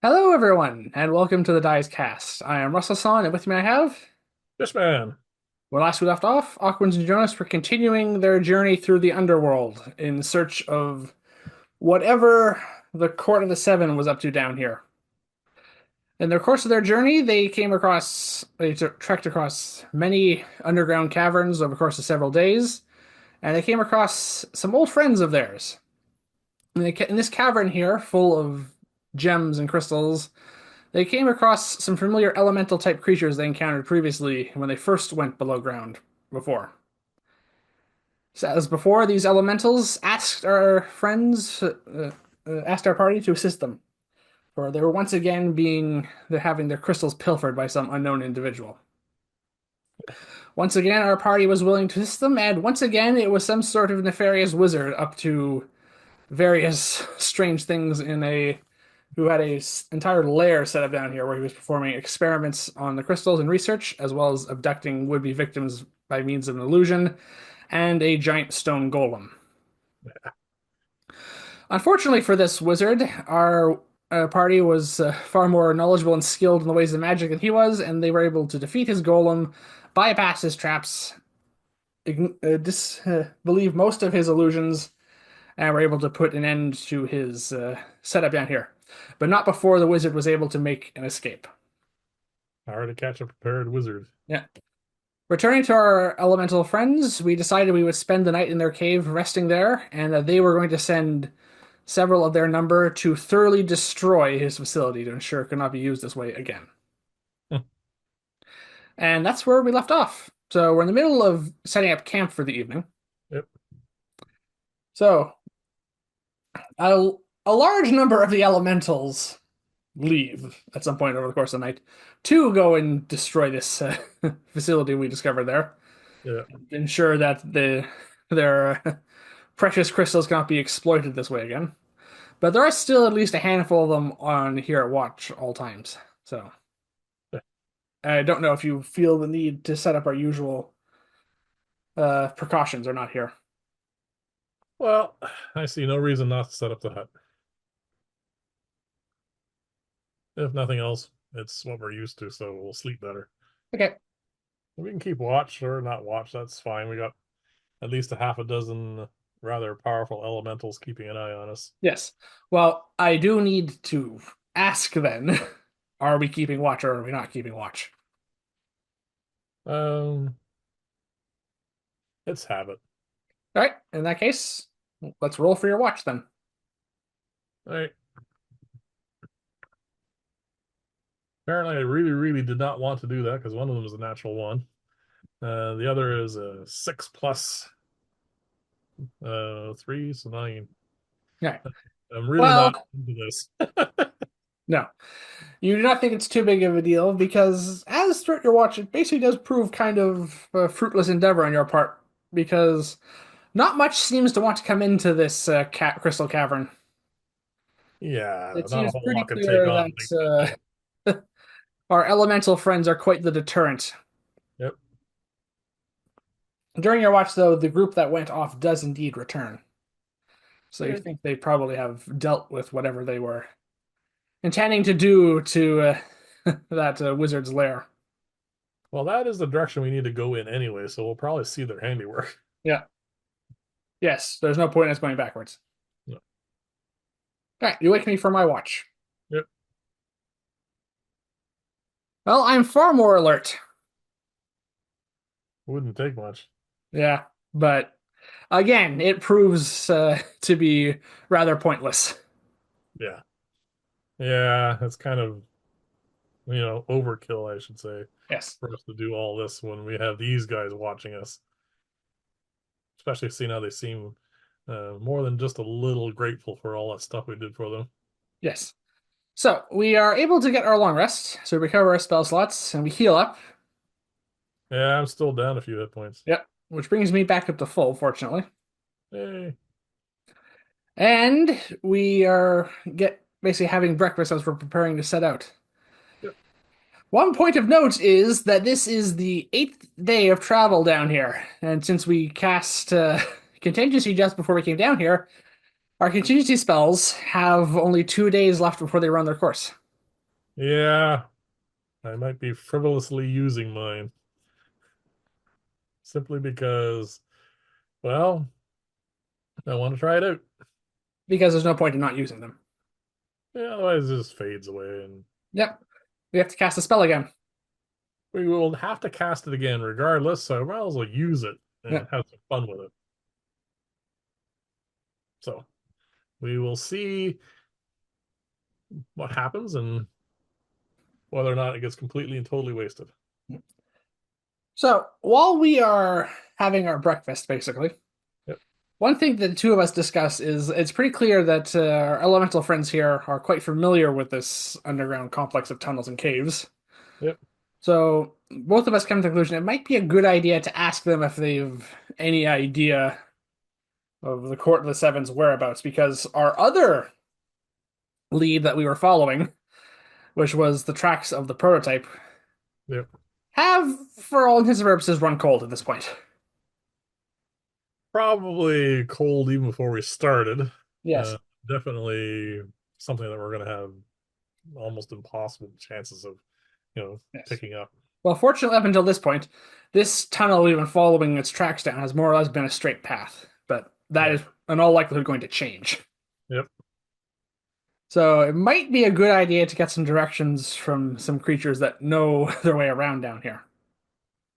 Hello, everyone, and welcome to the Dice Cast. I am Russell-san, and with me I have, Yes, man. where last we left off, Aquans and Jonas were continuing their journey through the Underworld in search of whatever the Court of the Seven was up to down here. In the course of their journey, they trekked across many underground caverns over the course of several days, and they came across some old friends of theirs. In this cavern here, full of gems and crystals, they came across some familiar elemental type creatures they encountered previously when they first went below ground before. So as before, these elementals asked our party to assist them, for they were once again having their crystals pilfered by some unknown individual. Once again, our party was willing to assist them, and once again, it was some sort of nefarious wizard up to various strange things who had a entire lair set up down here where he was performing experiments on the crystals and research, as well as abducting would-be victims by means of an illusion and a giant stone golem. Unfortunately for this wizard, our party was far more knowledgeable and skilled in the ways of magic than he was, and they were able to defeat his golem, bypass his traps, disbelieve most of his illusions, and were able to put an end to his setup down here. But not before the wizard was able to make an escape. Power to catch a prepared wizard. Yeah. Returning to our elemental friends, we decided we would spend the night in their cave resting there, and that they were going to send several of their number to thoroughly destroy his facility to ensure it could not be used this way again. And that's where we left off. So we're in the middle of setting up camp for the evening. Yep. So a, a large number of the elementals leave at some point over the course of the night to go and destroy this facility we discovered there. Yeah. Ensure that their precious crystals cannot be exploited this way again. But there are still at least a handful of them on here at watch all times. So I don't know if you feel the need to set up our usual precautions or not here. Well, I see no reason not to set up the hut. If nothing else, it's what we're used to, so we'll sleep better. Okay. We can keep watch or not watch, that's fine. We got at least a half a dozen rather powerful elementals keeping an eye on us. Yes. Well, I do need to ask then, are we keeping watch or are we not keeping watch? Um, it's habit. All right. In that case, let's roll for your watch then. All right. Apparently, I really, really did not want to do that because one of them is a natural one. The other is a 6 plus 3, so 9. Okay. I'm really Well, not into this. no. You do not think it's too big of a deal because, as throughout your watch, it basically does prove kind of a fruitless endeavor on your part because not much seems to want to come into this crystal cavern. Yeah, It not a seems whole pretty lot could take clear on things that that our elemental friends are quite the deterrent. day. Yep. During your watch, though, the group that went off does indeed return. So you Yeah. think they probably have dealt with whatever they were intending to do to that wizard's lair. Well, that is the direction we need to go in anyway, so we'll probably see their handiwork. Yeah. Yes, there's no point in us going backwards. No. All right, you wake me for my watch. Yep. Well, I'm far more alert. Wouldn't take much. Yeah, but again, it proves to be rather pointless. Yeah. Yeah, it's kind of, overkill, I should say, Yes. for us to do all this when we have these guys watching us. Especially seeing how they seem more than just a little grateful for all that stuff we did for them. Yes. So we are able to get our long rest, so we recover our spell slots and we heal up. Yeah, I'm still down a few hit points. Yep. Which brings me back up to full, fortunately. Hey. And we are get basically having breakfast as we're preparing to set out. Yep. One point of note is that this is the eighth day of travel down here, and since we cast contingency just before we came down here, our contingency spells have only 2 days left before they run their course. Yeah, I might be frivolously using mine simply because, well, I want to try it out. because there's no point in not using them. Yeah, otherwise it just fades away, and Yep. We have to cast a spell again. we will have to cast it again regardless. So I might as well use it and Yep. have some fun with it. So we will see what happens and whether or not it gets completely and totally wasted. So while we are having our breakfast, basically, Yep, one thing that the two of us discuss is it's pretty clear that our elemental friends here are quite familiar with this underground complex of tunnels and caves. yep, So both of us come to the conclusion it might be a good idea to ask them if they've any idea of the Court of the Seven's whereabouts, because our other lead that we were following, which was the tracks of the prototype, yep. have, for all intents and purposes, run cold at this point. Probably cold even before we started. Yes. Uh, Definitely something that we're going to have almost impossible chances of, Yes. picking up. Well, fortunately, up until this point, this tunnel we've been following its tracks down has more or less been a straight path, but that Yeah. is in all likelihood going to change. Yep. So it might be a good idea to get some directions from some creatures that know their way around down here.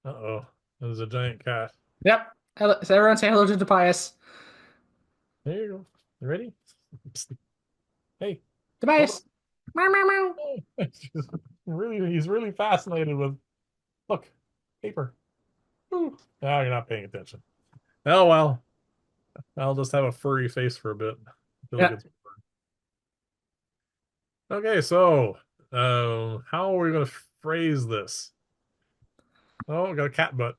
Uh-oh. There's a giant cat. Yep. Hello, so everyone say hello to Tobias. There you go. You ready? Hey, hold on. Tobias. Meow, meow, meow. He's really fascinated with, look, paper. Ooh. Now you're not paying attention. Oh well, I'll just have a furry face for a bit until it Yeah. gets. Okay, so how are we gonna phrase this? Oh, got a cat butt.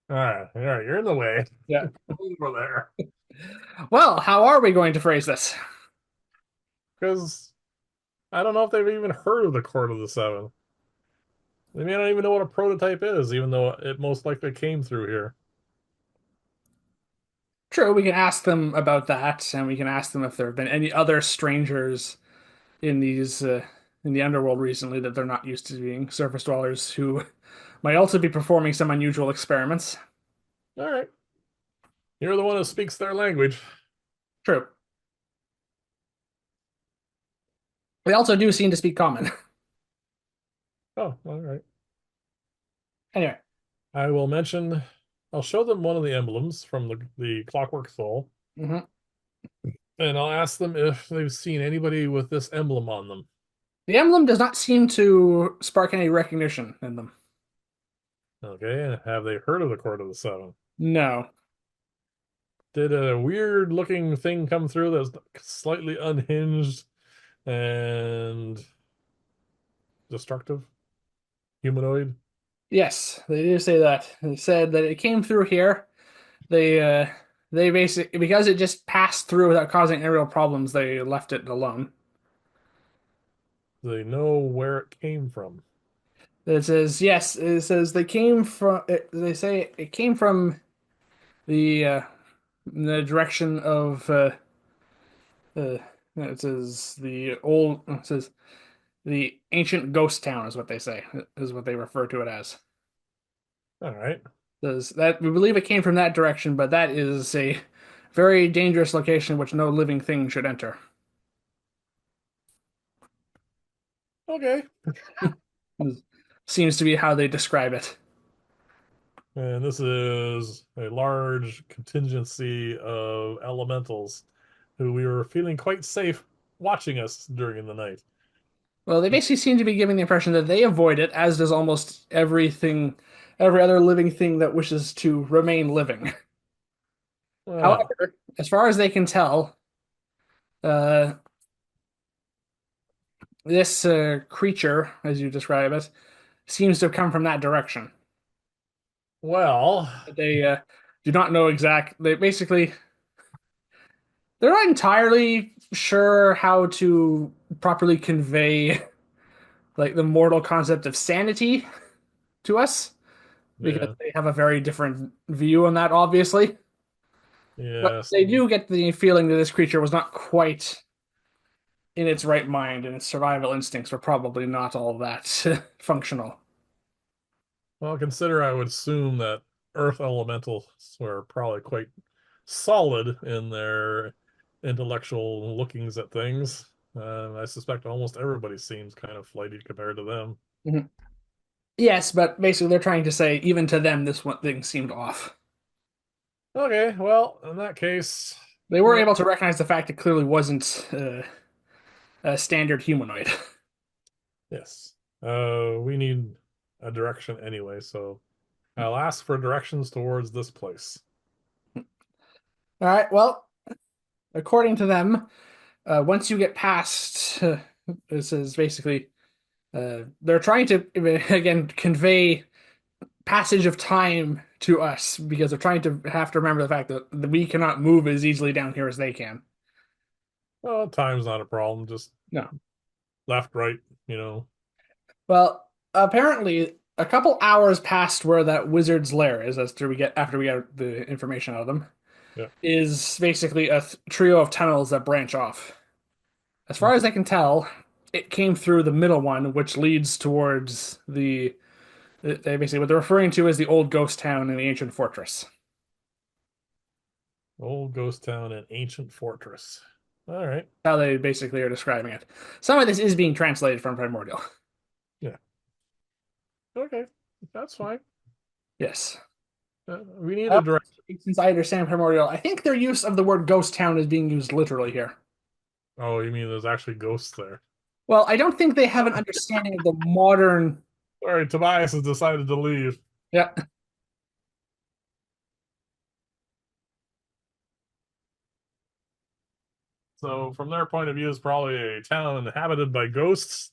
All right, you're in the way. Yeah. Over there. Well, how are we going to phrase this? Because I don't know if they've even heard of the Court of the Seven. They may not even know what a prototype is, even though it most likely came through here. True, we can ask them about that, and we can ask them if there have been any other strangers in these in the underworld recently that they're not used to being surface dwellers who might also be performing some unusual experiments. All right, you're the one who speaks their language. True. They also do seem to speak common. Oh, all right. Anyway. I will mention. I'll show them one of the emblems from the Clockwork Soul, Mhm. and I'll ask them if they've seen anybody with this emblem on them. The emblem does not seem to spark any recognition in them. Okay, and have they heard of the Court of the Seven? No. Did a weird looking thing come through that's slightly unhinged and destructive? Humanoid? Yes, they do say that. They said that it came through here. They uh they basically because it just passed through without causing any real problems, they left it alone. Do they know where it came from? It says yes, it says they came from they say it came from the the direction of uh it says it says the ancient ghost town is what they say, is what they refer to it as. All right. Says that we believe it came from that direction, but that is a very dangerous location which no living thing should enter. Okay. Seems to be how they describe it. And this is a large contingency of elementals who we were feeling quite safe watching us during the night. Well, they basically seem to be giving the impression that they avoid it, as does almost everything, every other living thing that wishes to remain living. Well, However, as far as they can tell, uh, this creature, as you describe it, seems to have come from that direction. well, They do not know exact. They basically they're not entirely sure how to properly convey like the mortal concept of sanity to us because yeah, they have a very different view on that, obviously. But yes. they do get the feeling that this creature was not quite in its right mind, and its survival instincts were probably not all that functional. Well, consider I would assume that Earth elementals were probably quite solid in their intellectual lookings at things. I suspect almost everybody seems kind of flighty compared to them. Mhm. Yes, but basically they're trying to say even to them this one thing seemed off. Okay, well, in that case, They were well, able to recognize the fact it clearly wasn't a standard humanoid. yes. We need a direction anyway, so I'll ask for directions towards this place. All right, well, according to them, once you get past, this is basically they're trying to again convey passage of time to us because they're trying to have to remember the fact that we cannot move as easily down here as they can. Well, time's not a problem, just No. left, right, you know. Well, apparently a couple hours past where that wizard's lair is, after we get the information out of them, Yeah. is basically a trio of tunnels that branch off. As far as Okay. I can tell, it came through the middle one, which leads towards they basically what they're referring to as the old ghost town and the ancient fortress. Old ghost town and ancient fortress. All right. How they basically are describing it. Some of this is being translated from Primordial. Yeah. Okay. That's fine. Yes. We need Uh, a direct. since I understand Primordial, I think their use of the word ghost town is being used literally here. Oh, you mean there's actually ghosts there? Well, I don't think they have an understanding of the modern. All right. Tobias has decided to leave. Yeah. So, from their point of view, it's probably a town inhabited by ghosts,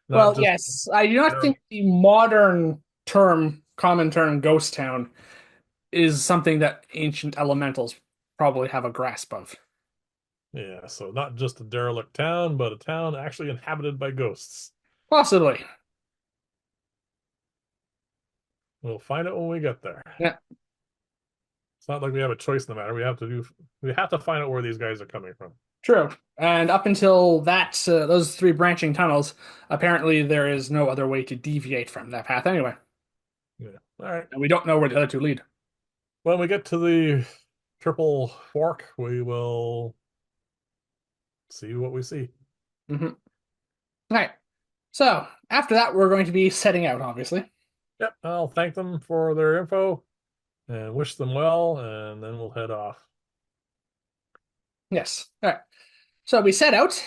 not Well, just. yes. I do not think the modern common term, ghost town, is something that ancient elementals probably have a grasp of. Yeah. So, not just a derelict town, but a town actually inhabited by ghosts. Possibly. We'll find out when we get there. Yeah, It's not like we have a choice in the matter. We have to find out where these guys are coming from. true. And up until those three branching tunnels, apparently there is no other way to deviate from that path anyway. Yeah. All right. And we don't know where the other two lead. When we get to the triple fork, we will see what we see. Hmm. All right. So after that, we're going to be setting out, obviously. Yep. I'll thank them for their info and wish them well, and then we'll head off. Yes. All right. So we set out.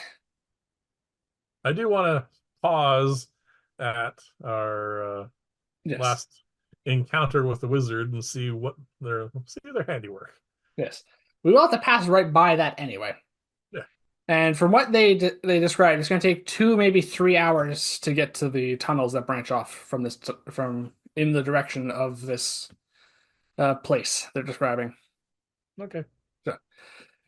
I do want to pause at our Yes. last encounter with the wizard and see their handiwork. Yes. We will have to pass right by that anyway. Yeah. And from what they described, it's going to take 2, maybe 3 hours to get to the tunnels that branch off from from in the direction of this place they're describing. Okay. So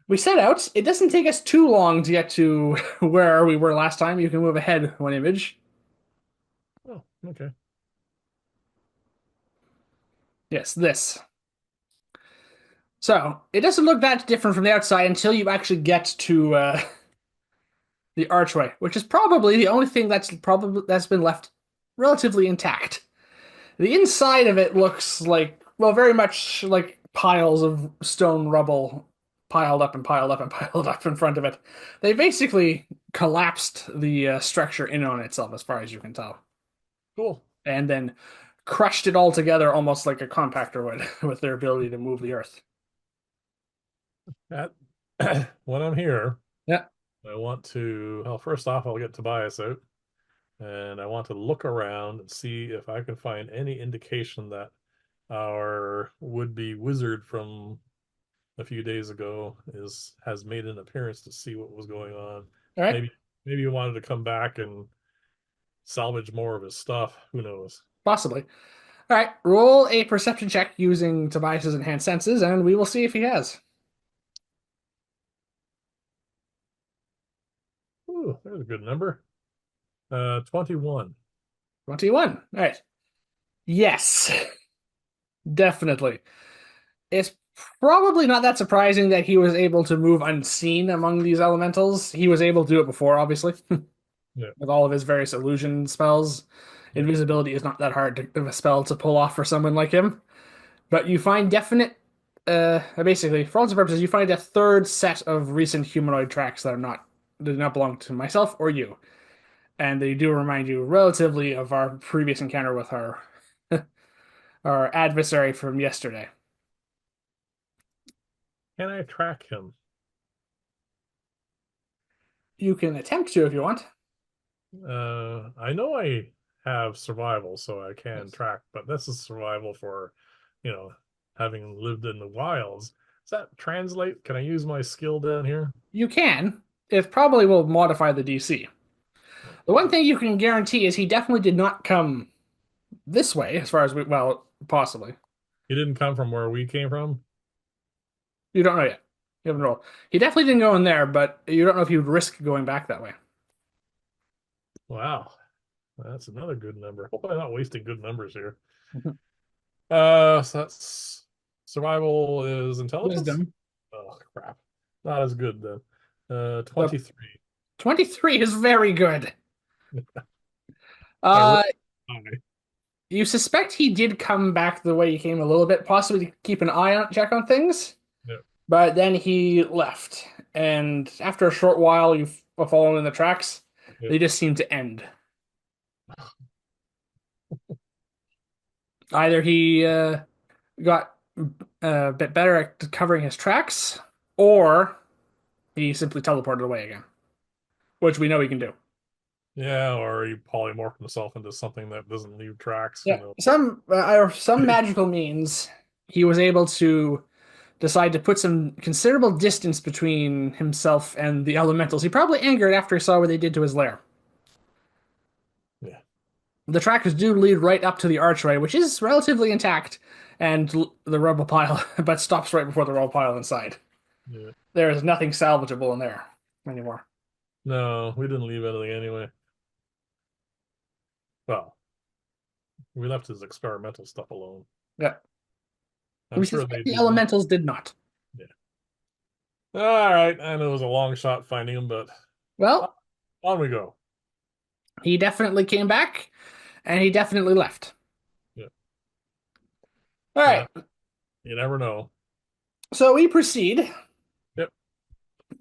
we set out. It doesn't take us too long to get to where we were last time. You can move ahead one image. Oh, okay. Yes, this. So it doesn't look that different from the outside until you actually get to the archway, which is probably the only thing that's been left relatively intact. The inside of it looks like, well, very much like piles of stone rubble piled up and piled up and piled up in front of it. They basically collapsed the structure in on itself, as far as you can tell, Cool. and then crushed it all together almost like a compactor would with their ability to move the earth. At, when I'm here, Yeah. I want to, well, first off, I'll get Tobias out and I want to look around and see if I can find any indication that our would-be wizard from a few days ago has made an appearance to see what was going on. All right. Maybe he wanted to come back and salvage more of his stuff. Who knows? Possibly. All right. Roll a perception check using Tobias's enhanced senses, and we will see if he has. Ooh, there's a good number. 21. 21. All right. Yes. Definitely. It's Probably not that surprising that he was able to move unseen among these elementals. He was able to do it before, obviously, Yeah, with all of his various illusion spells. yeah. Invisibility is not that hard of a spell to pull off for someone like him. But you find definite, basically, for all intents and purposes, you find a third set of recent humanoid tracks that are not do not belong to myself or you, and they do remind you relatively of our previous encounter with our adversary from yesterday. Can I track him? You can attempt to if you want. I know I have survival, so I can Yes. track, but this is survival for, you know, having lived in the wilds. Does that translate? Can I use my skill down here? You can. It probably will modify the DC. The one thing you can guarantee is he definitely did not come this way, as far as well, possibly. He didn't come from where we came from. You don't know yet. You haven't rolled. He definitely didn't go in there, but you don't know if he would risk going back that way. Wow, that's another good number. Hope I'm not wasting good numbers here. Mhm. So that's survival is intelligence. Wisdom. Oh crap, not as good then. So 23. 23 is very good. I rolled Uh, high. you suspect he did come back the way he came a little bit, possibly to keep an eye on, check on things, Yeah, but then he left. And after a short while, you following in the tracks, yeah, they just seem to end. Either he got a bit better at covering his tracks, or he simply teleported away again, which we know he can do. yeah. Or he polymorphed himself into something that doesn't leave tracks. Who Yeah, knows? some magical means he was able to decide to put some considerable distance between himself and the elementals. He probably angered after he saw what they did to his lair. Yeah, The trackers do lead right up to the archway, which is relatively intact, and the rubble pile, but stops right before the rubble pile inside. yeah. There is nothing salvageable in there anymore. No, we didn't leave anything anyway. Well, we left his experimental stuff alone. Yeah. I'm We sure suspect they the didn't. elementals did not. Yeah. All right. I know it was a long shot finding him, but Well, on we go. he definitely came back, and he definitely left. Yeah. All right, Well, you never know. so we proceed. Yep.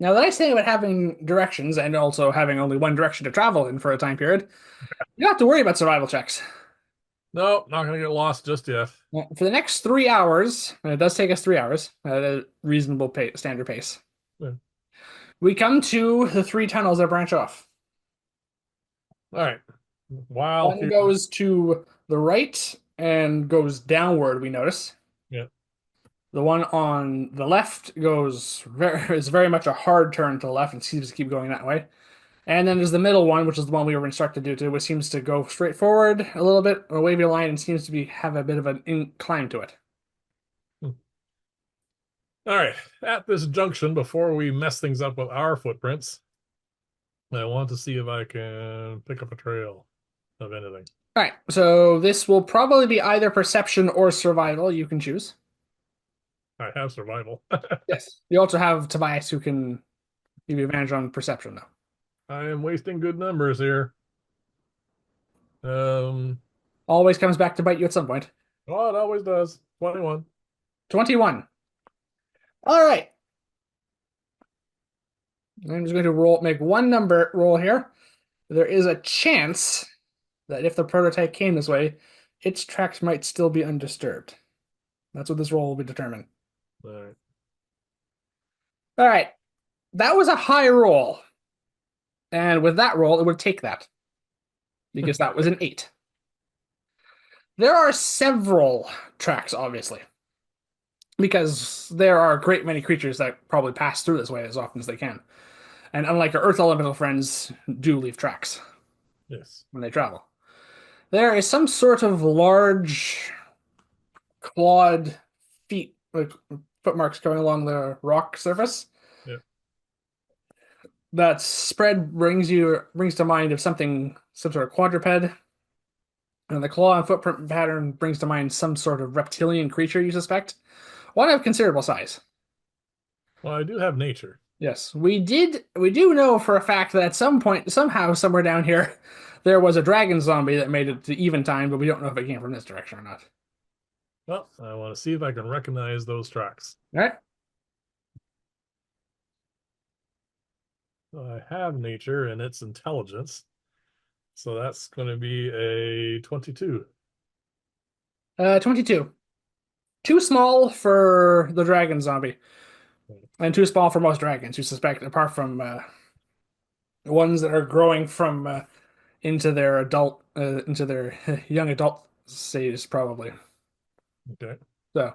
Now, the nice thing about having directions and also having only one direction to travel in for a time period, you don't have to worry about survival checks. No, not gonna get lost just yet. For the next 3 hours, and it does take us 3 hours at a reasonable pace, standard pace, Yeah. we come to the three tunnels that branch off. All right. While One here. goes to the right and goes downward, we notice. Yeah. The one on the left is very much a hard turn to the left and seems to keep going that way. And then there's the middle one, which is the one we were instructed to do, which seems to go straight forward a little bit, a wavy line, and seems to have a bit of an incline to it. Hmm. All right. At this junction, before we mess things up with our footprints, I want to see if I can pick up a trail of anything. All right, so this will probably be either perception or survival. You can choose. I have survival. Yes. You also have Tobias who can give you advantage on perception, though. I am wasting good numbers here. Um, Always comes back to bite you at some point. oh, it always does. 21. 21. All right. I'm just going to make one number roll here. There is a chance that if the prototype came this way, its tracks might still be undisturbed. That's what this roll will be determined. All right. All right. That was a high roll. And with that roll, it would take that because that was an 8. There are several tracks, obviously, because there are a great many creatures that probably pass through this way as often as they can. And unlike our Earth elemental friends, do leave tracks Yes. when they travel. There is some sort of large clawed feet, like footmarks going along the rock surface. Yeah. That spread brings to mind of something, some sort of quadruped, and the claw and footprint pattern brings to mind some sort of reptilian creature you suspect, one of considerable size. Well, I do have nature. Yes, we do know for a fact that at some point, somehow, somewhere down here, there was a dragon zombie that made it to even time, but we don't know if it came from this direction or not. Well, I want to see if I can recognize those tracks. All right. So I have nature and its intelligence. So that's going to be a 22. 22. Too small for the dragon zombie, and too small for most dragons, you suspect, apart from ones that are growing from into their young adult stage, probably. Okay. So,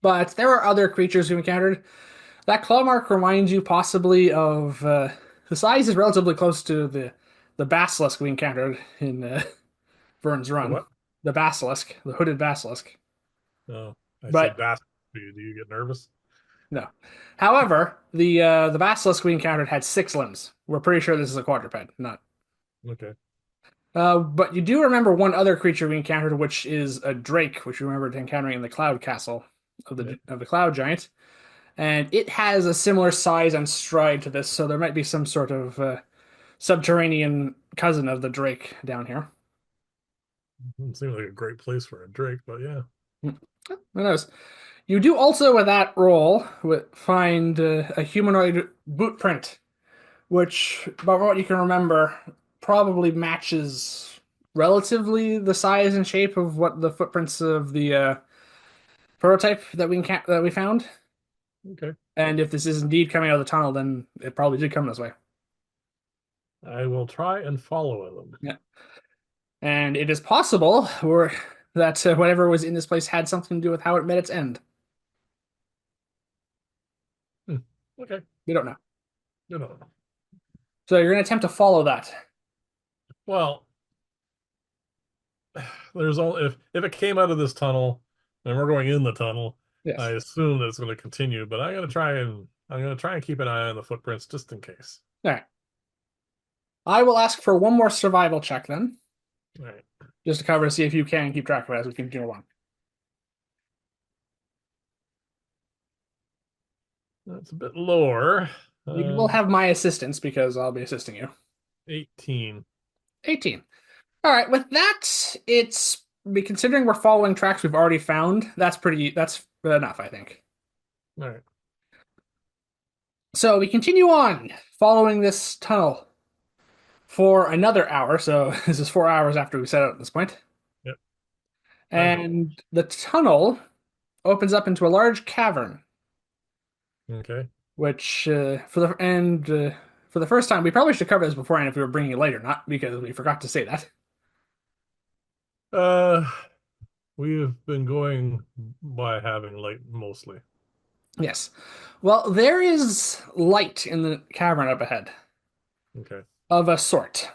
but there are other creatures we encountered. That claw mark reminds you possibly of the size is relatively close to the basilisk we encountered in Vern's The Run. what? The basilisk, the hooded basilisk. Oh, I said But bass. Do you get nervous? no. However, the basilisk we encountered had six limbs. We're pretty sure this is a quadruped, not. Okay. But you do remember one other creature we encountered, which is a drake, which you remembered encountering in the cloud castle Yep. of the cloud giant, and it has a similar size and stride to this, so there might be some sort of subterranean cousin of the drake down here. Doesn't seem like a great place for a drake, but yeah. Hmm. Who knows? You do also, with that roll, find a humanoid boot print, which, by what you can remember, probably matches relatively the size and shape of what the footprints of the prototype that we found. Okay. And if this is indeed coming out of the tunnel, then it probably did come this way. I will try and follow them. Yeah. And it is possible that whatever was in this place had something to do with how it met its end. Hmm. Okay. We don't know. No, no, no. So you're going to attempt to follow that. Well, there's only if it came out of this tunnel and we're going in the tunnel, I Yes. assume that it's going to continue, but I'm gonna try and keep an eye on the footprints just in case. All right. I will ask for one more survival check then, All right. just to cover to see if you can keep track of it as we continue on. That's a bit lower. You will have my assistance because I'll be assisting you. 18. 18. All right. With that, it's be considering we're following tracks we've already found. That's enough, I think. All right. So we continue on following this tunnel for another hour. So this is 4 hours after we set out at this point. Yep. Time goes. And the tunnel opens up into a large cavern, Okay. which for the first time, we probably should cover this beforehand if we were bringing it later, not because we forgot to say that. Uh, we've been going by having light mostly. Yes. Well, there is light in the cavern up ahead Okay. of a sort.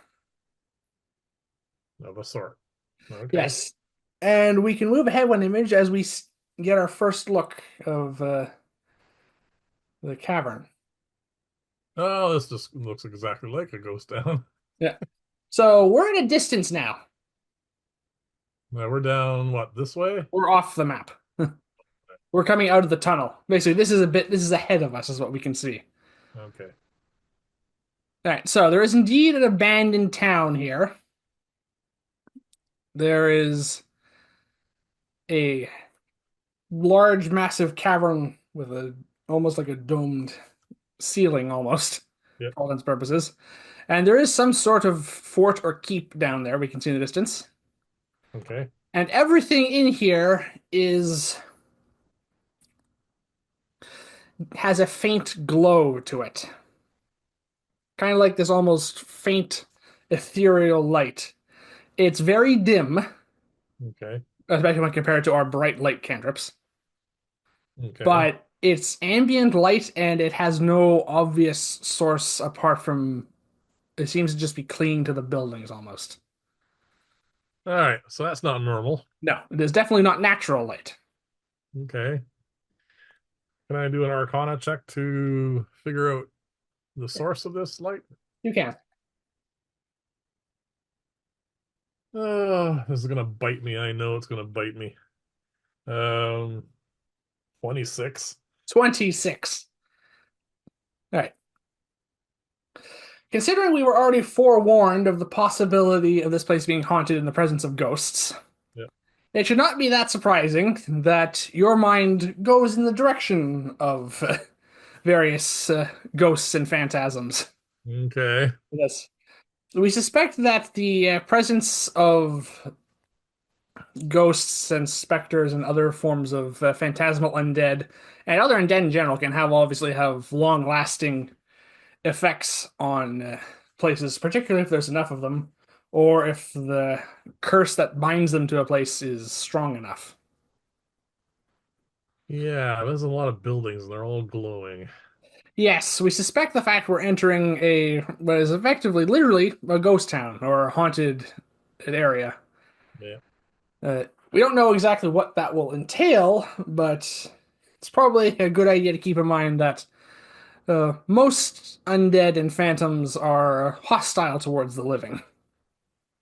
Of a sort. Okay. Yes. And we can move ahead one image as we get our first look of the cavern. Oh, this just looks exactly like a ghost town. Yeah. So we're at a distance now. Now we're down, what, this way? We're off the map. We're coming out of the tunnel. Basically, this is ahead of us, is what we can see. Okay. All right, so there is indeed an abandoned town here. There is a large, massive cavern with a almost like a domed ceiling, almost Yep. for all intents and purposes. And there is some sort of fort or keep down there we can see in the distance. Okay. And everything in here is has a faint glow to it. Kind of like this almost faint ethereal light. It's very dim, Okay. especially when compared to our bright light cantrips. Okay. But it's ambient light and it has no obvious source apart from it seems to just be clinging to the buildings almost. All right. So that's not normal. No, it is definitely not natural light. Okay. Can I do an Arcana check to figure out the source of this light? You can. This is gonna bite me. I know it's gonna bite me. Um, 26. 26. All right. Considering we were already forewarned of the possibility of this place being haunted in the presence of ghosts, Yeah. it should not be that surprising that your mind goes in the direction of various ghosts and phantasms. Okay. Yes. We suspect that the presence of ghosts and specters and other forms of phantasmal undead and other undead in general can obviously have long lasting effects on places, particularly if there's enough of them, or if the curse that binds them to a place is strong enough. Yeah, there's a lot of buildings and they're all glowing. Yes, we suspect the fact we're entering what is effectively, literally, a ghost town or a haunted area. Yeah. We don't know exactly what that will entail, but it's probably a good idea to keep in mind that most undead and phantoms are hostile towards the living.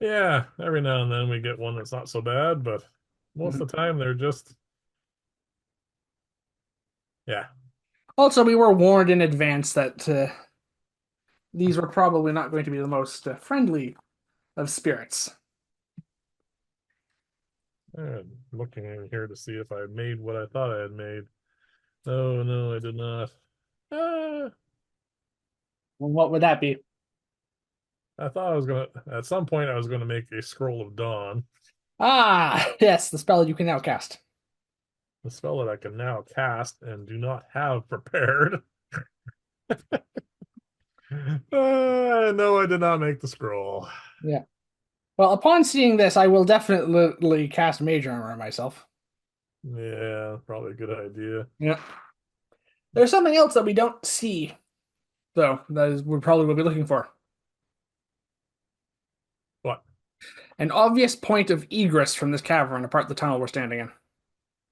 Yeah, every now and then we get one that's not so bad, but most of the time they're just, yeah. Also, we were warned in advance that these were probably not going to be the most friendly of spirits. I'm looking in here to see if I made what I thought I had made. Oh, no, I did not. Ah, Well, what would that be? I thought I was gonna, at some point, I was gonna make a scroll of dawn, Ah, yes, the spell you can now cast. the spell that I can now cast and do not have prepared. No, I did not make the scroll. Yeah. Well, upon seeing this, I will definitely cast Mage Armor on myself. Yeah, probably a good idea. Yeah. There's something else that we don't see, though, that is we probably will be looking for. What? An obvious point of egress from this cavern apart the tunnel we're standing in.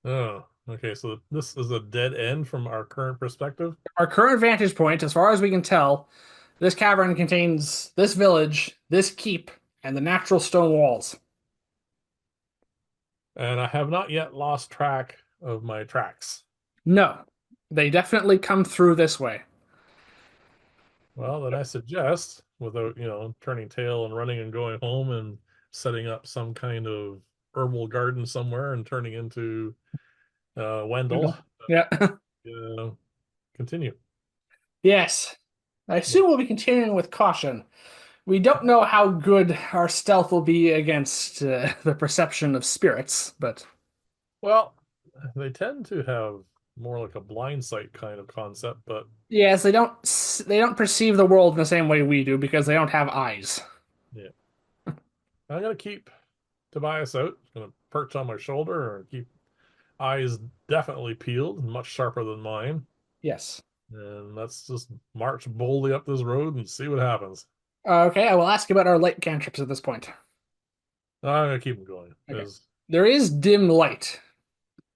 Oh, okay. So this is a dead end from our current perspective, Our current vantage point, as far as we can tell, this cavern contains this village, this keep, and the natural stone walls. and I have not yet lost track of my tracks. No, they definitely come through this way. Well, then I suggest, without, turning tail and running and going home and setting up some kind of herbal garden somewhere and turning into Wendell, Yeah. uh, continue. Yes. I assume we'll be continuing with caution. We don't know how good our stealth will be against the perception of spirits, but Well, they tend to have more like a blind sight kind of concept, but yes, they don't perceive the world in the same way we do because they don't have eyes. yeah. I'm gonna keep Tobias out. Gonna perch on my shoulder or keep eyes definitely peeled and much sharper than mine. Yes. And let's just march boldly up this road and see what happens. Okay, I will ask about our light cantrips at this point. I'm gonna keep them going Okay. because There is dim light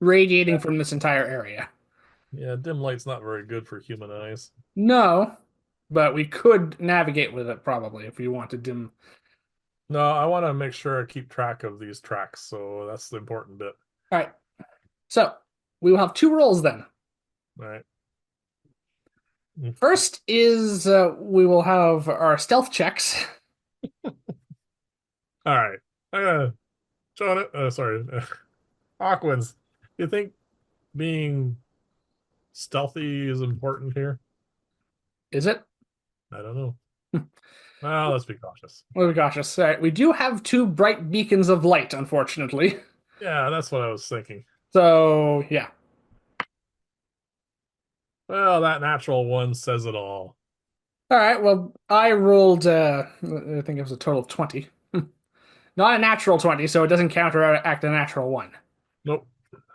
radiating from this entire area. yeah, dim light's not very good for human eyes. No, but we could navigate with it probably if we want to dim. No, I want to make sure I keep track of these tracks, so that's the important bit. All right. So we will have two rolls then. All right. First is we will have our stealth checks. All right. I'm gonna John. Sorry, Aquans. You think being stealthy is important here? Is it? I don't know. Well, let's be cautious. Oh gosh, yes. All right. We do have two bright beacons of light, unfortunately. Yeah, that's what I was thinking. So yeah. Well, that natural one says it all. All right. Well, I rolled. I think it was a total of 20. Not a natural 20, so it doesn't counteract a natural one. Nope.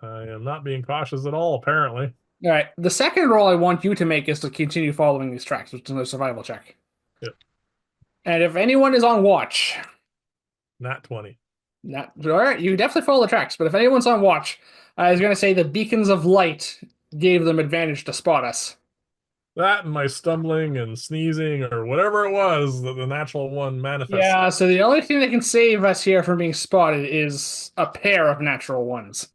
I am not being cautious at all, apparently. All right. The second roll I want you to make is to continue following these tracks, which is a survival check. Yep. And if anyone is on watch, Nat 20. not all right, you definitely follow the tracks. But if anyone's on watch, I was going to say the beacons of light gave them advantage to spot us. That and my stumbling and sneezing or whatever it was that the natural one manifests. Yeah, so the only thing that can save us here from being spotted is a pair of natural ones,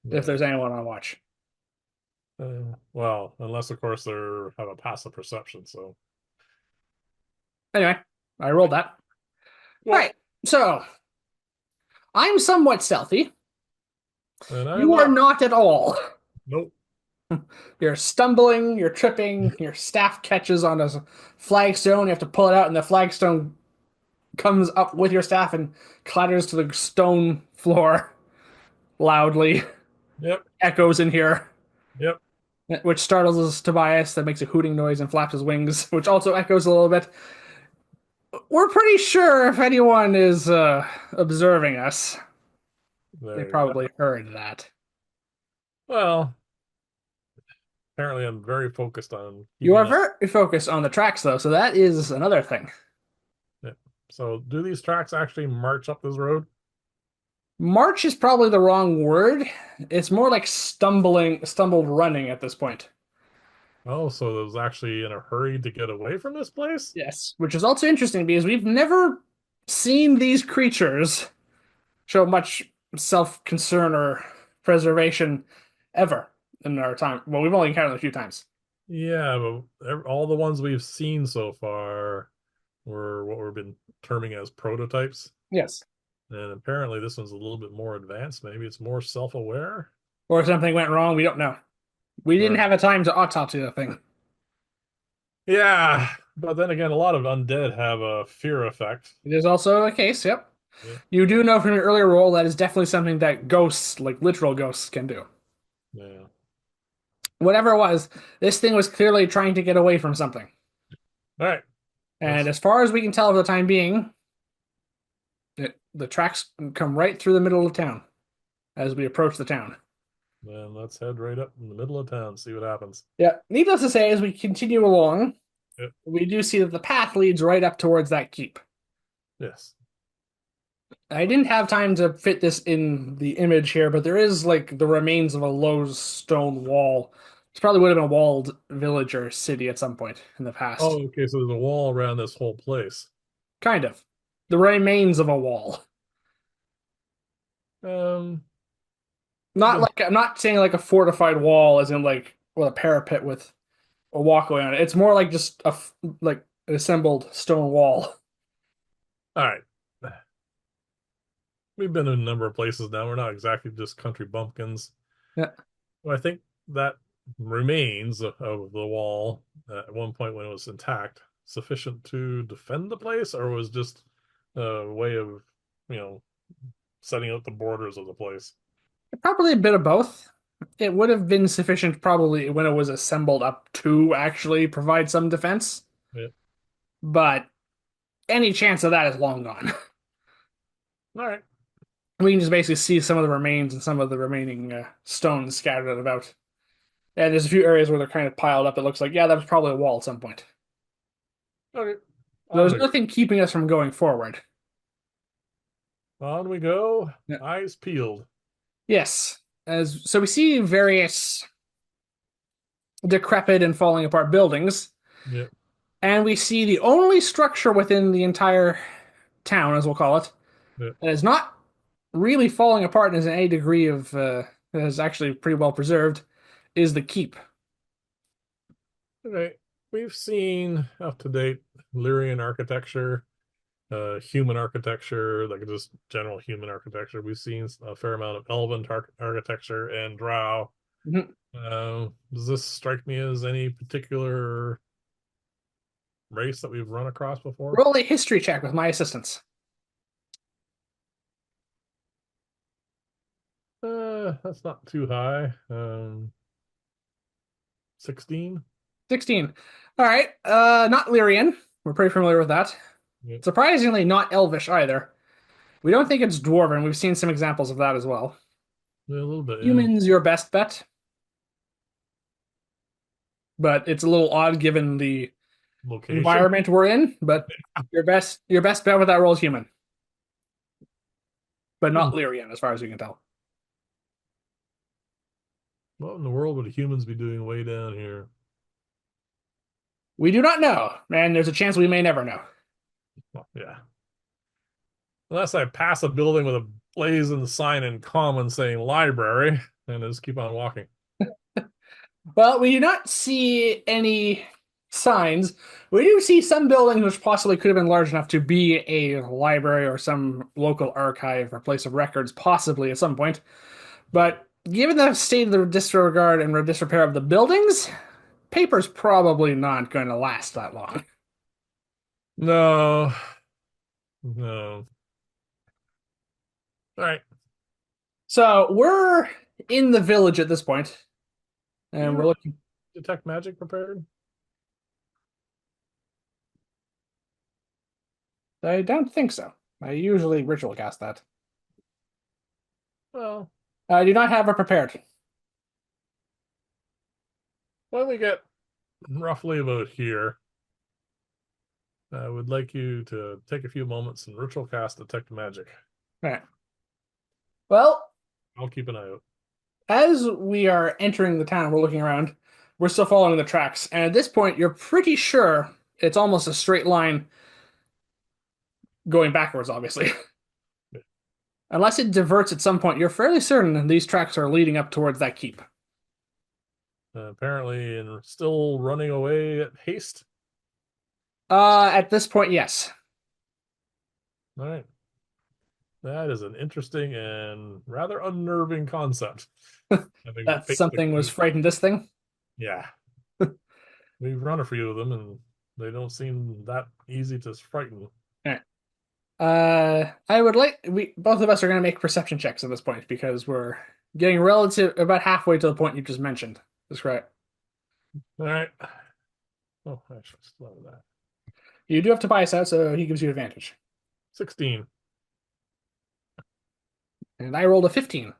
if Yeah. there's anyone on watch. Well, unless of course they have a passive perception. So, Anyway, I rolled that. All well, right, so I'm somewhat stealthy. and I'm You are not. not at all. Nope. You're stumbling, you're tripping, your staff catches on a flagstone. You have to pull it out, and the flagstone comes up with your staff and clatters to the stone floor loudly. Yep. Echoes in here, Yep. which startles Tobias. That makes a hooting noise and flaps his wings, which also echoes a little bit. We're pretty sure if anyone is observing us, they There you probably go. heard that. Well, apparently I'm very focused on You are keeping up. very focused on the tracks, though, so that is another thing. Yep. So, do these tracks actually march up this road? March is probably the wrong word. It's more like stumbled running at this point. Oh, so it was actually in a hurry to get away from this place? Yes, which is also interesting because we've never seen these creatures show much self-concern or preservation ever in our time. Well, we've only encountered them a few times. Yeah, but all the ones we've seen so far were what we've been terming as prototypes. Yes. And apparently this one's a little bit more advanced. Maybe it's more self-aware. Or if something went wrong, we don't know. We didn't Or have a time to autopsy the thing. yeah, but then again, a lot of undead have a fear effect. It is also a case, yep. Yeah, You do know from your earlier role that is definitely something that ghosts, like literal ghosts, can do. yeah. Whatever it was, this thing was clearly trying to get away from something. All right, And let's as far as we can tell for the time being, the tracks come right through the middle of town as we approach the town. then let's head right up in the middle of town, see what happens. Yeah, needless to say, as we continue along, Yep. we do see that the path leads right up towards that keep. Yes. I didn't have time to fit this in the image here, but there is like the remains of a low stone wall. This probably would have been a walled village or city at some point in the past. Oh, okay. So there's a wall around this whole place. Kind of. The remains of a wall. Um, Not the like I'm not saying like a fortified wall as in like with a parapet with a walkway on it. It's more like just like an assembled stone wall. all right. We've been in a number of places now. We're not exactly just country bumpkins. Yeah. Well, I think that remains of the wall at one point when it was intact sufficient to defend the place, or was just a way of, you know, setting out the borders of the place? Probably a bit of both. It would have been sufficient probably when it was assembled up to actually provide some defense, Yeah. but any chance of that is long gone. All right. We can just basically see some of the remains and some of the remaining stones scattered about. And there's a few areas where they're kind of piled up. It looks like, yeah, that was probably a wall at some point. Okay. On There's we go. nothing keeping us from going forward. On we go. Yeah. Eyes peeled. Yes. As so we see various decrepit and falling apart buildings, Yeah. and we see the only structure within the entire town, as we'll call it, Yeah. that is not really falling apart and is in any degree of that is actually pretty well preserved, is the keep. Okay. We've seen up to date Lyrian architecture, human architecture, like just general human architecture. We've seen a fair amount of elven architecture and drow. Mhm. Does this strike me as any particular race that we've run across before? Roll a history check with my assistance. That's not too high. 16. 16. All right. Not Lyrian. We're pretty familiar with that. Yeah, Surprisingly, not Elvish either. We don't think it's Dwarven. We've seen some examples of that as well. yeah, a little bit, yeah. Humans, your best bet, but it's a little odd given the Location. environment we're in. But your best bet with that roll is human, but Hmm. not Lyrian, as far as we can tell. What in the world would humans be doing way down here? We do not know, and there's a chance we may never know. Well, yeah. Unless I pass a building with a blazing sign in common saying library and just keep on walking. Well, we do not see any signs. We do see some buildings which possibly could have been large enough to be a library or some local archive or place of records, possibly at some point. But given the state of the disregard and disrepair of the buildings, paper's probably not going to last that long. No, no. All right. So we're in the village at this point, Do and you we're have looking. detect magic prepared? I don't think so. I usually ritual cast that. Well, I do not have it prepared. when we get roughly about here, I would like you to take a few moments and ritual cast detect magic. All right. Well, I'll keep an eye out. as we are entering the town, we're looking around. We're still following the tracks, and at this point, you're pretty sure it's almost a straight line going backwards. Obviously, unless it diverts at some point, you're fairly certain these tracks are leading up towards that keep. Apparently, and still running away at haste. At this point, yes. All right. That is an interesting and rather unnerving concept. Having That something was basically, frightened this thing. yeah, we've run a few of them and they don't seem that easy to frighten. Alright. I would like we both of us are going to make perception checks at this point because we're getting relative about halfway to the point you just mentioned. That's right. All right. Oh, I should slow that. You do have Tobias out, so he gives you advantage. 16. And I rolled a 15.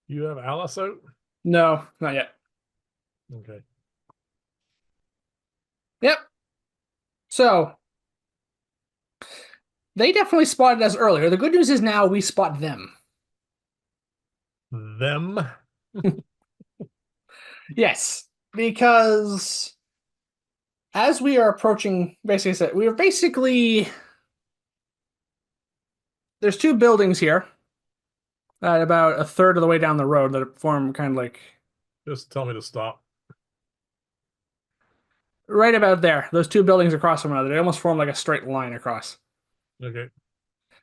You have Alice out? No, not yet. Okay. Yep. So they definitely spotted us earlier. The good news is now we spot them. Them? Yes, because as we are approaching, basically, we are basically there's two buildings here at about a third of the way down the road that form kind of like Just tell me to stop. right about there. Those two buildings across from one another. They almost form like a straight line across. Okay.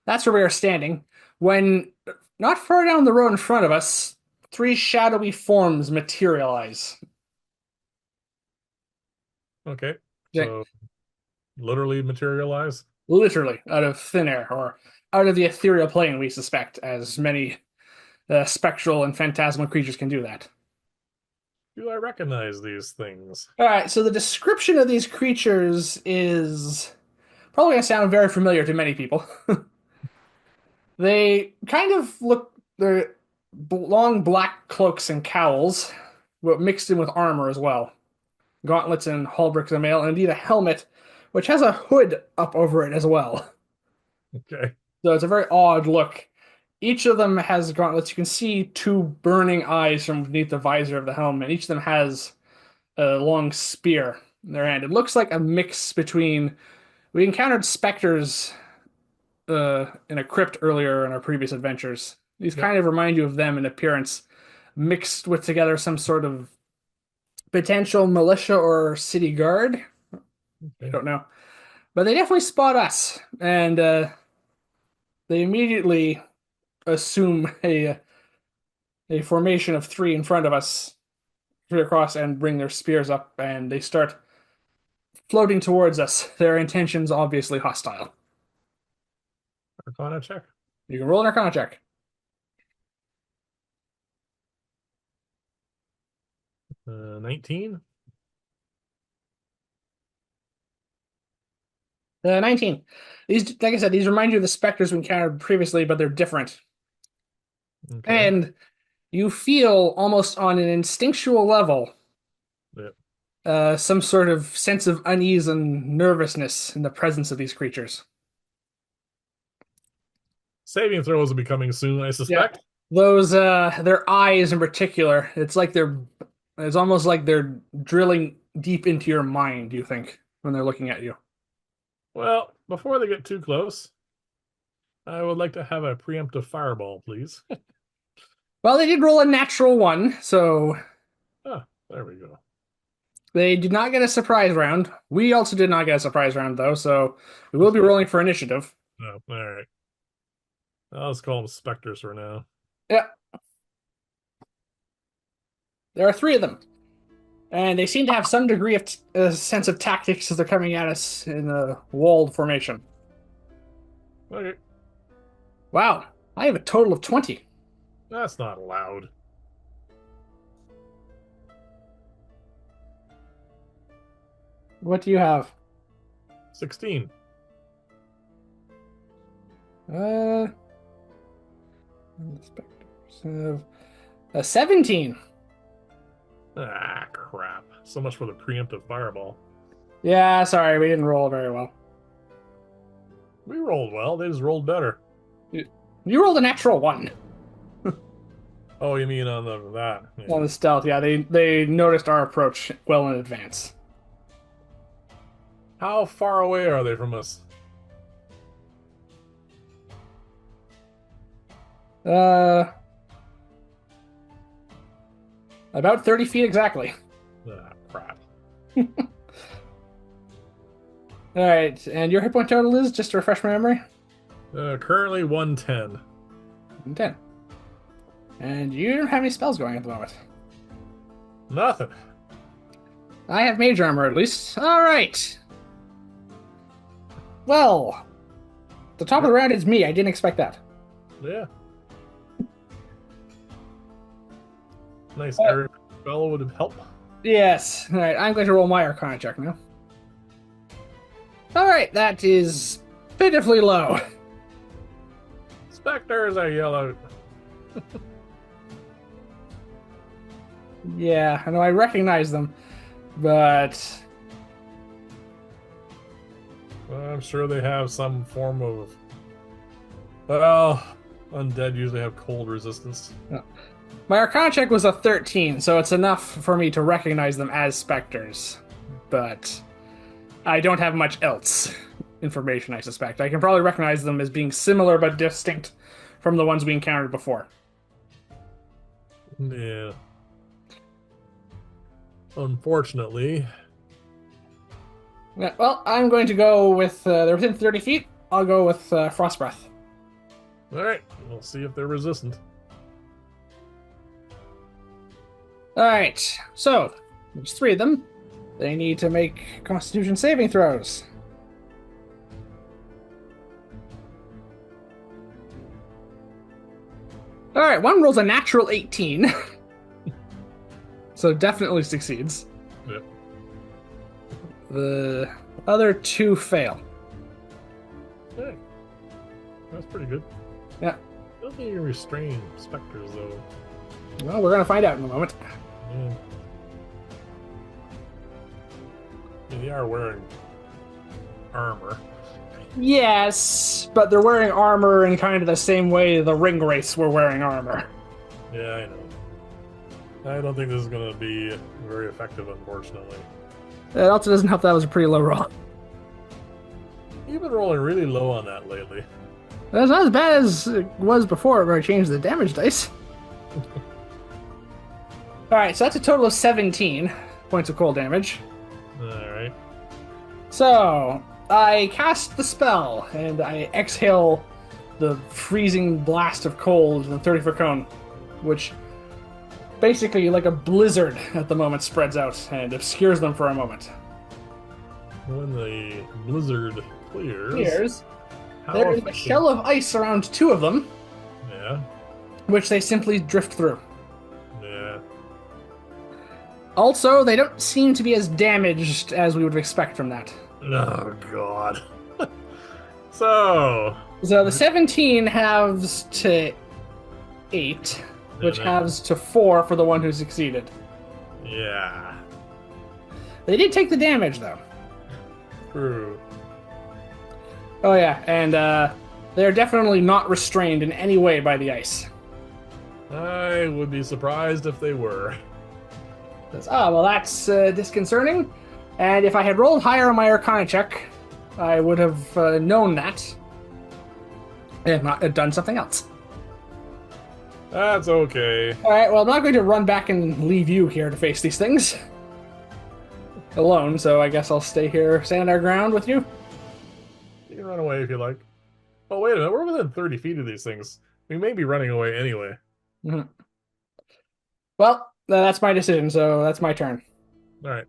That's where we are standing. When not far down the road in front of us, three shadowy forms materialize. Okay. Yeah, So literally materialize. literally out of thin air or out of the ethereal plane, we suspect, as many spectral and phantasmal creatures can do that. Do I recognize these things? All right, so the description of these creatures is probably going to sound very familiar to many people. They kind of look, they're long black cloaks and cowls, but mixed in with armor as well. Gauntlets and halberds and mail, and indeed a helmet, which has a hood up over it as well. Okay. So it's a very odd look. Each of them has gauntlets. You can see two burning eyes from beneath the visor of the helmet. Each of them has a long spear in their hand. It looks like a mix between. We encountered specters in a crypt earlier in our previous adventures. These Yep. kind of remind you of them in appearance, mixed with together some sort of potential militia or city guard. I Okay. don't know. But they definitely spot us, and they immediately assume a formation of three in front of us, three across, and bring their spears up, and they start floating towards us. Their intentions obviously hostile. Arcana check. You can roll an Arcana check. 19. 19. These, like I said, these remind you of the specters we encountered previously, but they're different. Okay. And you feel almost on an instinctual level Yep. some sort of sense of unease and nervousness in the presence of these creatures. Saving throws will be coming soon, I Yeah. suspect. Those their eyes in particular, it's almost like they're drilling deep into your mind, you think, when they're looking at you. Well, before they get too close, I would like to have a preemptive fireball, please. Well, they did roll a natural one, so Ah, there we go. they did not get a surprise round. We also did not get a surprise round, though, so we will Let's be call, rolling for initiative. no, all right. Let's call them specters for now. Yeah, there are three of them. And they seem to have some degree of sense of tactics as they're coming at us in a walled formation. Okay, Wow, I have a total of 20. that's not allowed. What do you have? 16. Uh, Inspectors have a 17. Ah, crap. So much for the preemptive fireball. Yeah, sorry, we didn't roll very well. We rolled well. They just rolled better. You rolled a natural one Oh, you mean on that? on Yeah. the stealth. Yeah, they noticed our approach well in advance. How far away are they from us? Uh, about 30 feet exactly. Ah, crap. All right, and your hit point total is, just to refresh my memory? Currently 110. 10. And you don't have any spells going at the moment. Nothing. I have mage armor at least. All right. Well, the top of the round is me. I didn't expect that. Yeah. Nice area spell would help. Yes. All right, I'm going to roll my Arcana check now. All right, that is pitifully low. Specters, I yell out. Yeah, I know I recognize them, but I'm sure they have some form of. Well, undead usually have cold resistance. my Arcana check was a 13, so it's enough for me to recognize them as specters. But I don't have much else information, I suspect. I can probably recognize them as being similar but distinct from the ones we encountered before. Yeah. Unfortunately. Yeah, well, I'm going to go with, they're within 30 feet. I'll go with Frost Breath. Alright, we'll see if they're resistant. Alright, so, there's three of them. They need to make Constitution saving throws. Alright, one rolls a natural 18. So definitely succeeds. Yep. The other two fail. Hey, that's pretty good. Yeah. I don't think you can restrain specters, though. Well, we're going to find out in a moment. Yeah. I mean, they are wearing armor. Yes, but they're wearing armor in kind of the same way the ring wraiths were wearing armor. Yeah, I know. I don't think this is going to be very effective, unfortunately. It also doesn't help that was a pretty low roll. You've been rolling really low on that lately. That's not as bad as it was before where I changed the damage dice. Alright, so that's a total of 17 points of cold damage. Alright. So, I cast the spell, and I exhale the freezing blast of cold in the 30-foot cone, which basically, like a blizzard at the moment, spreads out and obscures them for a moment. When the blizzard clears, There is a shell of ice around two of them, Yeah. which they simply drift through. Yeah. Also, they don't seem to be as damaged as we would expect from that. Oh, God. So So the 17 halves to 8, which then- halves to 4 for the one who succeeded. Yeah. They did take the damage, though. True. Oh, yeah, and they're definitely not restrained in any way by the ice. I would be surprised if they were. Well, that's disconcerting. And if I had rolled higher on my Arcana check, I would have known that. and not done something else. That's okay. All right, well, I'm not going to run back and leave you here to face these things alone, so I guess I'll stay here, stand our ground with you. You can run away if you like. Oh, wait a minute. We're within 30 feet of these things. We may be running away anyway. Mhm. Well, that's my decision, so that's my turn. All right.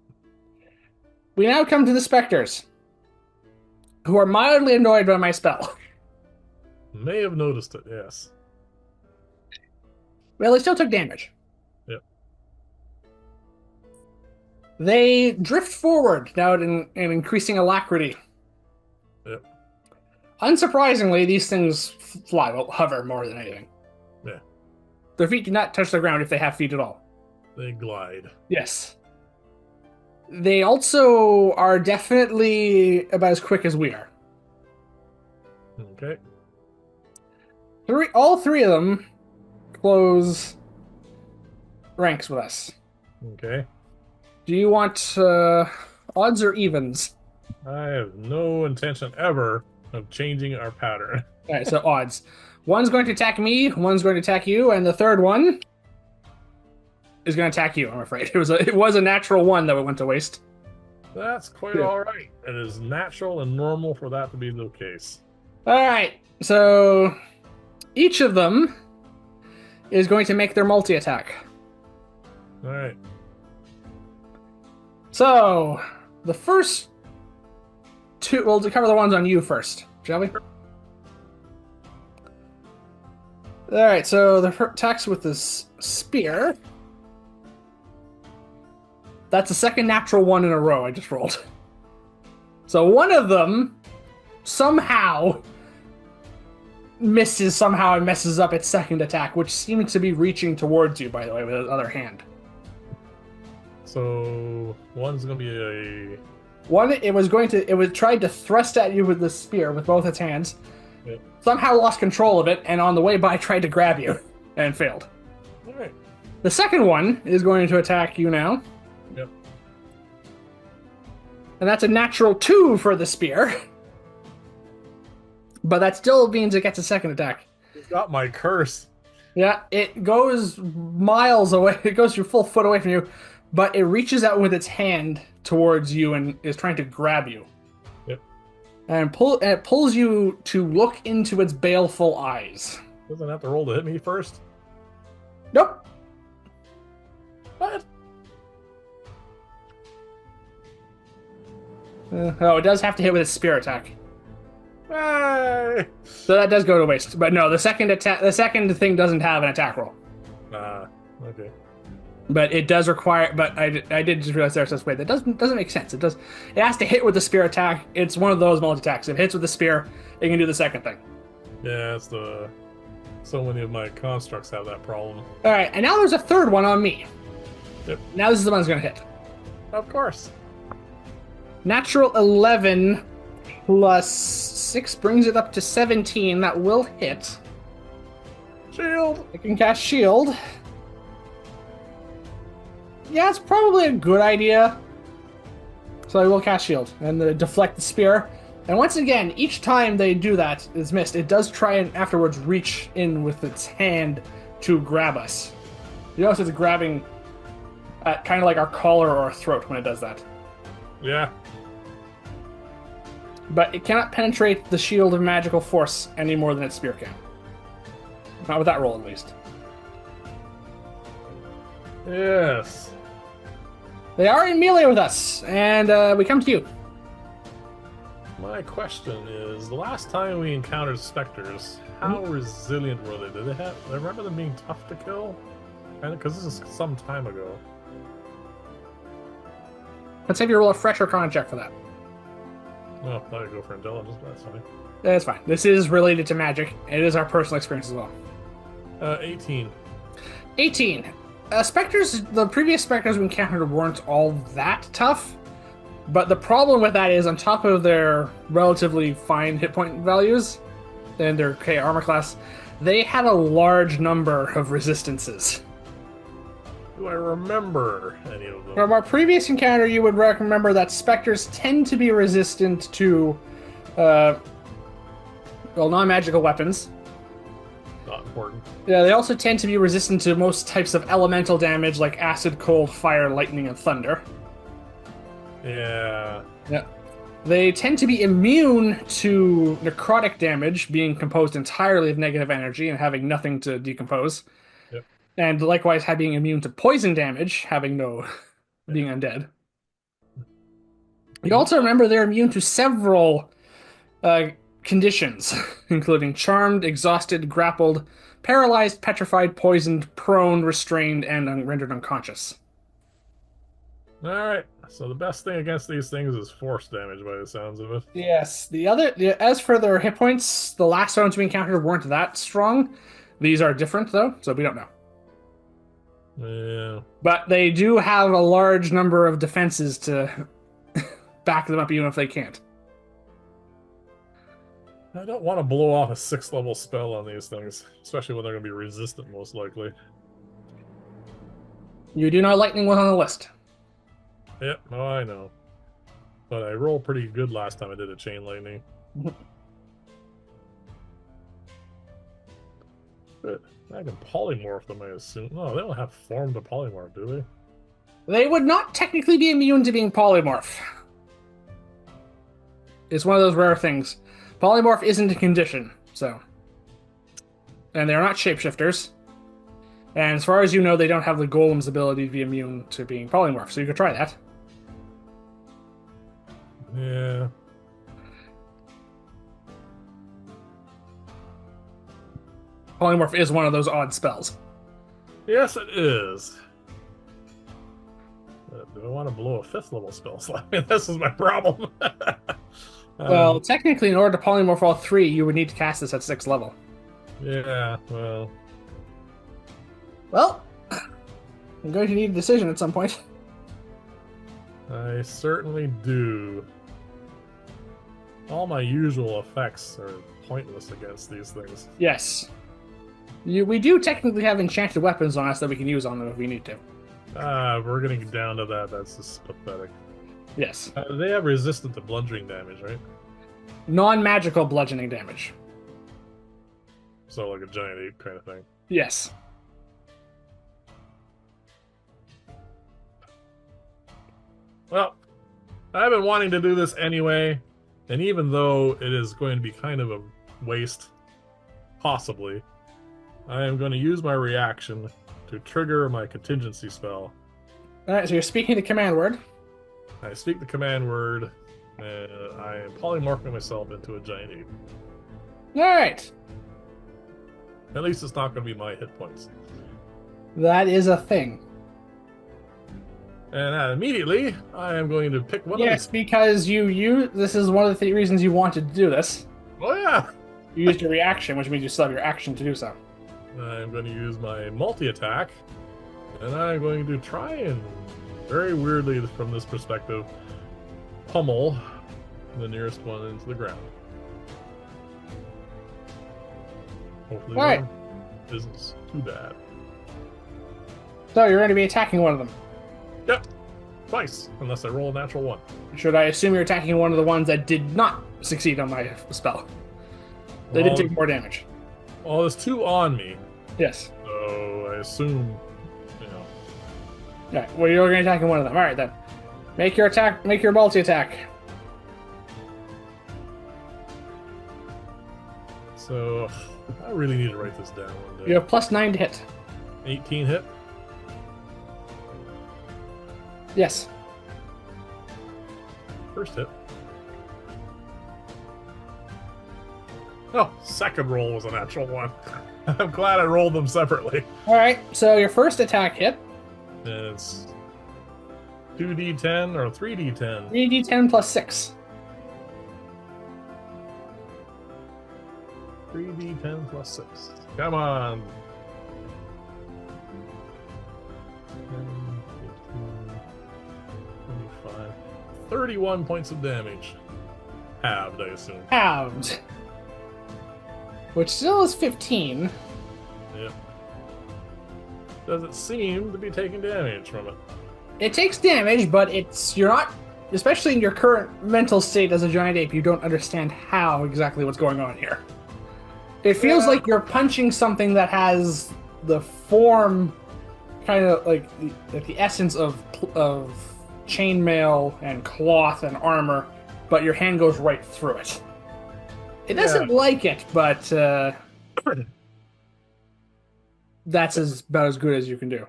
We now come to the specters, who are mildly annoyed by my spell. May have noticed it, yes. Well, they still took damage. Yep. They drift forward now in increasing alacrity. Yep. Unsurprisingly, these things fly, well, hover more than anything. Yeah. Their feet do not touch the ground if they have feet at all. They glide. Yes. They also are definitely about as quick as we are. Okay. All three of them close ranks with us. Okay. Do you want odds or evens? I have no intention ever of changing our pattern. All right, so odds. One's going to attack me, one's going to attack you, and the third one is going to attack you, I'm afraid. It was a natural one that went to waste. That's quite Yeah. all right. It is natural and normal for that to be the case. All right, so each of them is going to make their multi-attack. All right. So, the first two, we'll cover the ones on you first, shall we? Alright, so the attacks with this spear. That's the second natural one in a row I just rolled. So one of them somehow misses somehow and messes up its second attack, which seems to be reaching towards you, by the way, with its other hand. So one's gonna be a One, it tried to thrust at you with the spear with both its hands. Yep. Somehow lost control of it, and on the way by tried to grab you, and failed. all right. The second one is going to attack you now. Yep. And that's a natural 2 for the spear. But that still means it gets a second attack. It's got my curse. Yeah, it goes miles away. It goes your full foot away from you, but it reaches out with its hand towards you and is trying to grab you. Yep. And it pulls you to look into its baleful eyes. Doesn't have to roll to hit me first. Nope. What? Oh, it does have to hit with its spear attack. Hey! So that does go to waste. But no, the second thing doesn't have an attack roll. Okay. But it does require. But I did just realize there. So wait, that doesn't make sense. It does. It has to hit with the spear attack. It's one of those multi attacks. If it hits with the spear, it can do the second thing. Yeah, it's so many of my constructs have that problem. All right, and now there's a third one on me. Yep. Now this is the one that's going to hit. Of course. Natural 11 plus 6 brings it up to 17. That will hit. Shield. I can cast shield. Yeah, it's probably a good idea. So I will cast shield and deflect the spear. And once again, each time they do that, it's missed. It does try and afterwards reach in with its hand to grab us. You notice it's grabbing at kind of like our collar or our throat when it does that. Yeah. But it cannot penetrate the shield of magical force any more than its spear can. Not with that roll, at least. Yes. They are in melee with us, and we come to you. My question is, the last time we encountered specters, how resilient were they? Did they have? I remember them being tough to kill, because this is some time ago. Let's have you roll a fresher con check for that. Well, I thought I'd go for intelligence, but that's fine. That's fine. This is related to magic. It is our personal experience as well. 18. 18. Specters, the previous specters we encountered weren't all that tough, but the problem with that is on top of their relatively fine hit point values and their K armor class, they had a large number of resistances. Do I remember any of them? From our previous encounter, you would remember that specters tend to be resistant to Well, non-magical weapons. Not important. Yeah, they also tend to be resistant to most types of elemental damage like acid, cold, fire, lightning, and thunder. Yeah. Yeah. They tend to be immune to necrotic damage, being composed entirely of negative energy and having nothing to decompose. Yep. And likewise, being immune to poison damage, having no being undead. You also remember they're immune to several uh, conditions, including charmed, exhausted, grappled, paralyzed, petrified, poisoned, prone, restrained, and rendered unconscious. All right. So the best thing against these things is force damage, by the sounds of it. Yes, as for their hit points, the last ones we encountered weren't that strong. These are different though, so we don't know. Yeah. But they do have a large number of defenses to back them up, even if they can't. I don't want to blow off a 6th level spell on these things, especially when they're going to be resistant, most likely. You do know lightning was on the list. Yep, oh, I know. But I rolled pretty good last time I did a chain lightning. But I can polymorph them, I assume. No, they don't have form to polymorph, do they? They would not technically be immune to being polymorph. It's one of those rare things. Polymorph isn't a condition, so. And they're not shapeshifters. And as far as you know, they don't have the golem's ability to be immune to being polymorph, so you could try that. Yeah. Polymorph is one of those odd spells. Yes, it is. Do I want to blow a 5th level spell slot? I mean, this is my problem. Well, technically, in order to polymorph all three, you would need to cast this at 6th level. Yeah, well. Well, I'm going to need a decision at some point. I certainly do. All my usual effects are pointless against these things. Yes. We do technically have enchanted weapons on us that we can use on them if we need to. We're getting down to that. That's just pathetic. Yes. They have resistant to bludgeoning damage, right? Non-magical bludgeoning damage. So like a giant ape kind of thing. Yes. Well, I've been wanting to do this anyway, and even though it is going to be kind of a waste, possibly, I am going to use my reaction to trigger my contingency spell. Alright, so you're speaking the command word. I speak the command word, and I am polymorphing myself into a giant ape. Alright. At least it's not going to be my hit points. That is a thing. And immediately, I am going to pick one Yes, of because this is one of the reasons you wanted to do this. Oh, yeah! You used your reaction, which means you still have your action to do so. I'm going to use my multi-attack, and I'm going to try and, very weirdly from this perspective, pummel the nearest one into the ground. Hopefully Right. that isn't too bad. So you're going to be attacking one of them. Yep, twice, unless I roll a natural one. Should I assume you're attacking one of the ones that did not succeed on my spell? They did take more damage. Well, there's 2 on me, Yes. so I assume, you know. Yeah, well, you're going to attack one of them. Alright then. Make your attack, make your multi-attack. So, I really need to write this down one day. You have +9 to hit. 18 hit. Yes. First hit. Oh, second roll was a natural one. I'm glad I rolled them separately. Alright, so your first attack hit. And it's 2d10 or 3d10. 3d10 plus 6. 3d10 plus 6. Come on. 10, 15, 25. 31 points of damage. Halved, I assume. Halved. Which still is 15. Yep. Doesn't seem to be taking damage from it. It takes damage, but you're not, especially in your current mental state as a giant ape, you don't understand how exactly what's going on here. It feels Yeah. like you're punching something that has the form, kind of like the essence of chainmail and cloth and armor, but your hand goes right through it. It Yeah. doesn't like it, but that's about as good as you can do.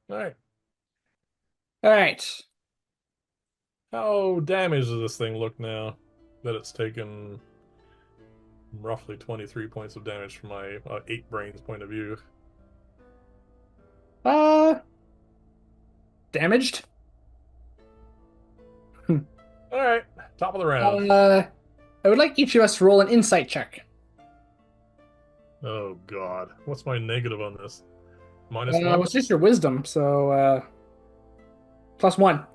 All right. All right. How damaged does this thing look now that it's taken roughly 23 points of damage from my 8 brains point of view? Uh, damaged. All right. Top of the round. Uh, I would like each of us to roll an insight check. Oh, God. What's my negative on this? -1? It's just your wisdom, so +1.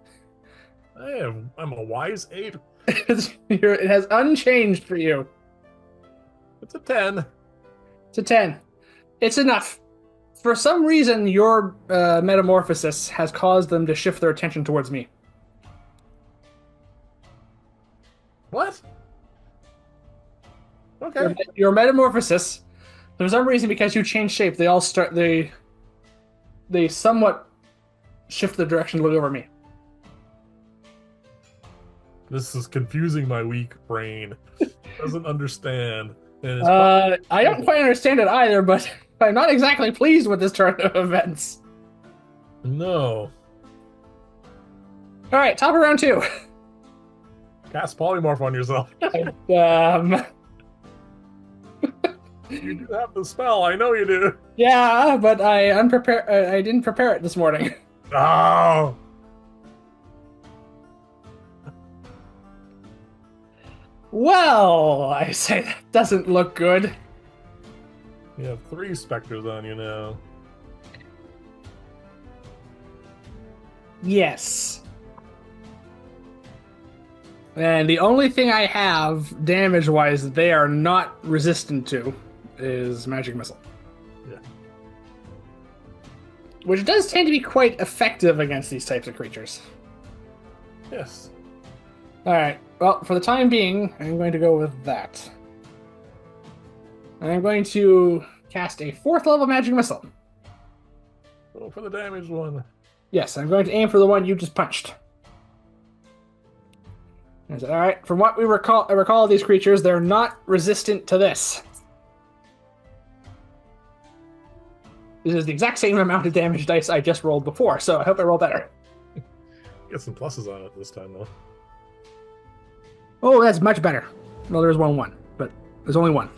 I'm a wise ape. It has unchanged for you. It's a 10. It's a 10. It's enough. For some reason, your metamorphosis has caused them to shift their attention towards me. What? Your, Okay. your metamorphosis, for some reason, because you change shape, they somewhat shift the direction to look over me. This is confusing my weak brain. Doesn't understand. And it's I don't quite understand it either, but I'm not exactly pleased with this turn of events. no. All right, top of round 2. Cast polymorph on yourself. Um, You do have the spell. I know you do. yeah, but I didn't prepare it this morning. Oh. Well, I say that doesn't look good. You have 3 specters on you now. Yes. And the only thing I have damage-wise that they are not resistant to is magic missile. Yeah. Which does tend to be quite effective against these types of creatures. Yes. Alright, well, for the time being, I'm going to go with that. I'm going to cast a 4th level magic missile. Go for the damaged one. Yes, I'm going to aim for the one you just punched. I said, alright, from what I recall of these creatures, they're not resistant to this. This is the exact same amount of damage dice I just rolled before, so I hope I roll better. Get some pluses on it this time, though. Oh, that's much better. Well, there's 1-1, but there's only one.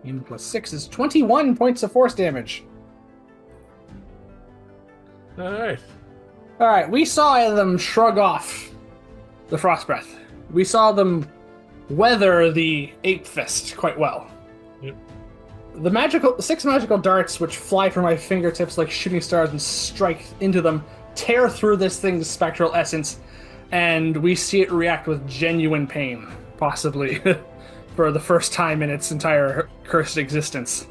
And +6 is 21 points of force damage. All right. Alright, we saw them shrug off the frost breath. We saw them weather the ape fist quite well. Yep. The 6 magical darts, which fly from my fingertips like shooting stars and strike into them, tear through this thing's spectral essence, and we see it react with genuine pain, possibly, for the first time in its entire cursed existence.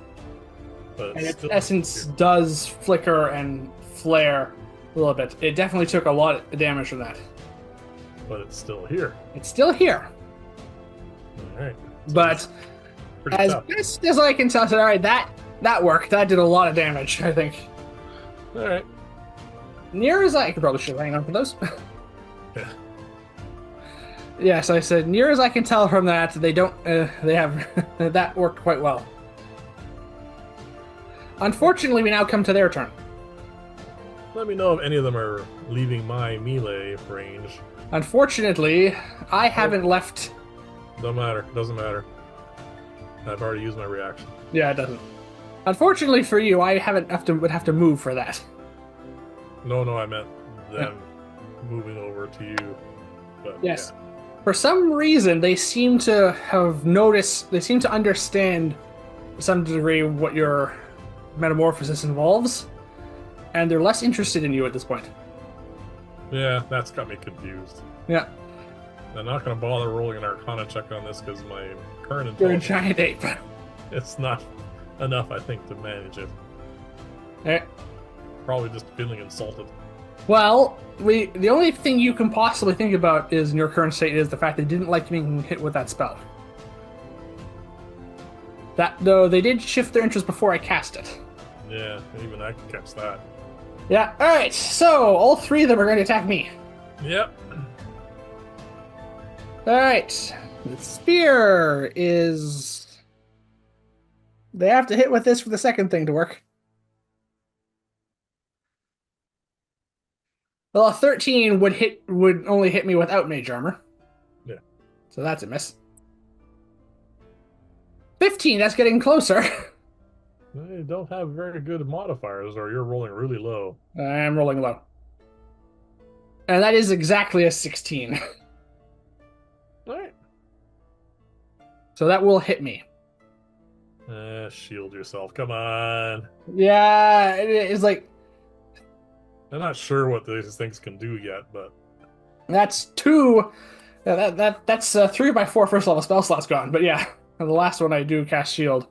But And its still essence here. does flicker and flare a little bit. It definitely took a lot of damage from that. But it's still here. It's still here, All right. but Pretty as tough. best as I can tell, all right, that worked. That did a lot of damage, I think. All right. Near as I could probably should hang on for those. Yeah. Yes, I said near as I can tell from that, they don't. They have that worked quite well. Unfortunately, we now come to their turn. Let me know if any of them are leaving my melee range. Unfortunately, I haven't left. Don't matter. Doesn't matter. I've already used my reaction. Yeah, it doesn't. Unfortunately for you, I would have to move for that. No, I meant them moving over to you. But Yes. For some reason, they seem to have noticed. They seem to understand, to some degree, what your metamorphosis involves, and they're less interested in you at this point. Yeah, that's got me confused. Yeah, I'm not going to bother rolling an Arcana check on this because my current you're a intelligence, giant ape. it's not enough, I think, to manage it. Eh, Probably just feeling insulted. Well, the only thing you can possibly think about is in your current state is the fact they didn't like being hit with that spell. That though they did shift their interest before I cast it. Yeah, even I can catch that. Yeah. All right. So all three of them are going to attack me. Yep. All right. The spear is. They have to hit with this for the second thing to work. Well, a 13 would only hit me without mage armor. Yeah. So that's a miss. 15, that's getting closer. They don't have very good modifiers, or you're rolling really low. I'm rolling low. And that is exactly a 16. All right. So that will hit me. Shield yourself. Come on. Yeah, it is like I'm not sure what these things can do yet, but that's two. That's 3 by 4 first level spell slots gone. But yeah, and the last one I do cast shield.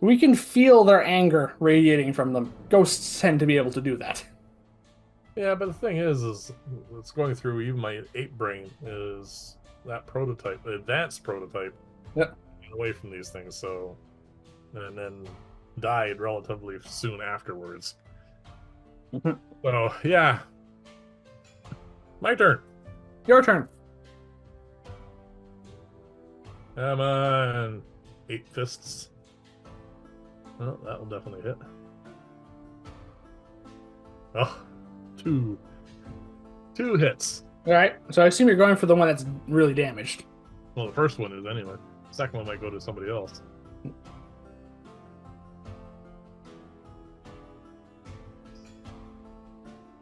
We can feel their anger radiating from them. Ghosts tend to be able to do that. yeah. But the thing is it's going through even my ape brain is that prototype, the advanced prototype, Yep. away from these things. So, and then died relatively soon afterwards. Mhm. So yeah, my turn. Your turn. Come on, 8 fists. Oh, that will definitely hit. Oh, two hits. All right. So I assume you're going for the one that's really damaged. Well, the first one is anyway. The second one might go to somebody else.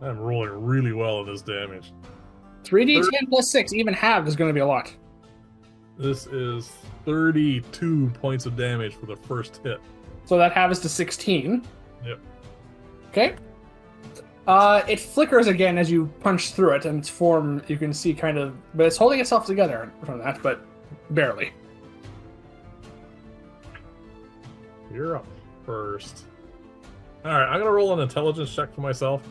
I'm rolling really well in this damage. 3d10 plus 6, even halved is going to be a lot. This is 32 points of damage for the first hit. So that halves to 16. Yep. Okay. It flickers again as you punch through it, and its form you can see kind of, but it's holding itself together from that, but barely. You're up first. All right, I'm gonna roll an intelligence check for myself.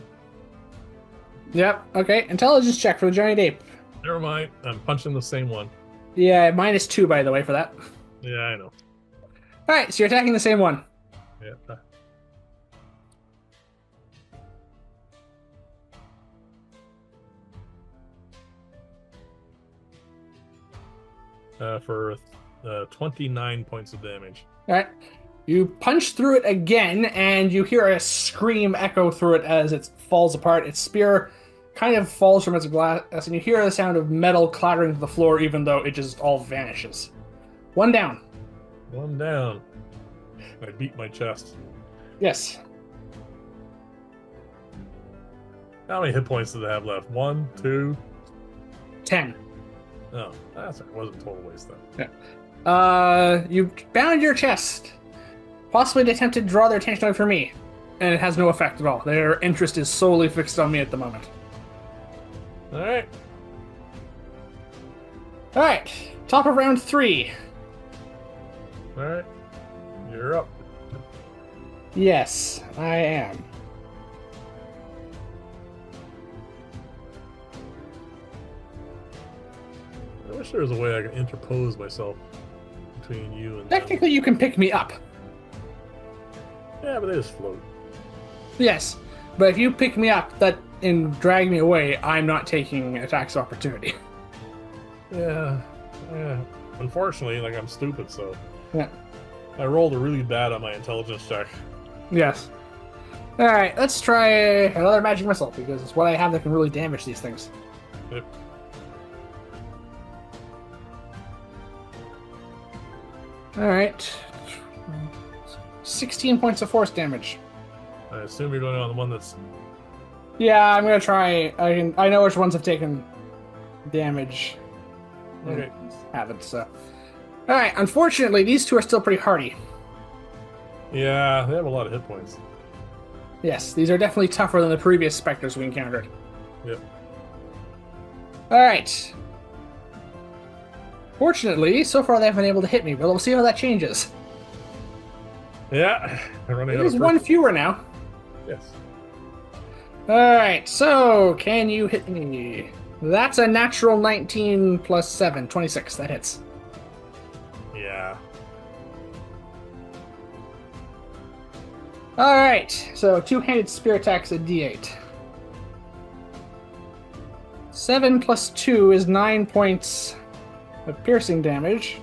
Yep. Okay. Intelligence check for the giant ape. Never mind. I'm punching the same one. Yeah, -2 by the way for that. Yeah, I know. All right, so you're attacking the same one. Yeah. For 29 points of damage. All right. You punch through it again, and you hear a scream echo through it as it falls apart. Its spear kind of falls from its glass, and you hear the sound of metal clattering to the floor, even though it just all vanishes. One down. One down. I beat my chest. Yes. How many hit points did I have left? 1, 2. 10. Oh, that wasn't a total waste then. Yeah. You bound your chest. Possibly to attempt to draw their attention away from me. And it has no effect at all. Their interest is solely fixed on me at the moment. Alright. Alright. Top of round 3. Alright. You're up. Yes, I am. I wish there was a way I could interpose myself between you and them. Technically, you can pick me up. Yeah, but they just float. Yes, but if you pick me up and drag me away, I'm not taking attacks of opportunity. Yeah. Unfortunately, like, I'm stupid, so Yeah. I rolled really bad on my intelligence check. Yes. Alright, let's try another magic missile, because it's what I have that can really damage these things. Yep. Alright. 16 points of force damage. I assume you're going on the one that's... Yeah, I'm gonna try. I know which ones have taken damage. Okay. Haven't, so. Alright, unfortunately, these two are still pretty hardy. Yeah, they have a lot of hit points. Yes, these are definitely tougher than the previous specters we encountered. Yep. Alright. Fortunately, so far they haven't been able to hit me, but we'll see how that changes. Yeah. I'm running out There's of one fewer now. Yes. Alright, so can you hit me? That's a natural 19 plus 7, 26. That hits. Yeah. Alright, so two-handed spear attacks a d8. 7 plus 2 is 9 points of piercing damage.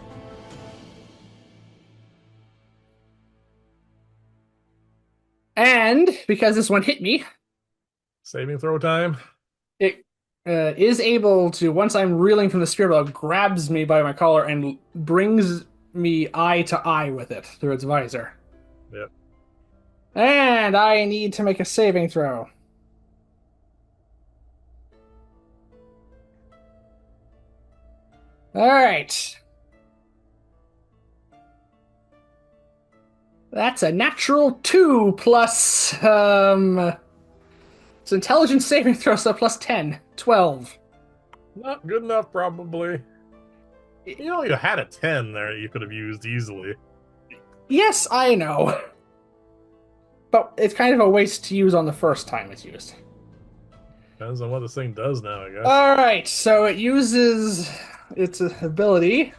And because this one hit me, Saving throw time. it is able to, once I'm reeling from the spear blow, grabs me by my collar and brings me eye to eye with it through its visor. Yep. And I need to make a saving throw. All right. That's a natural 2 plus it's intelligence saving throw, so plus 10, 12. Not good enough, probably. You know, you had a 10 there you could have used easily. Yes, I know. But it's kind of a waste to use on the first time it's used. Depends on what this thing does now, I guess. Alright, so it uses its ability.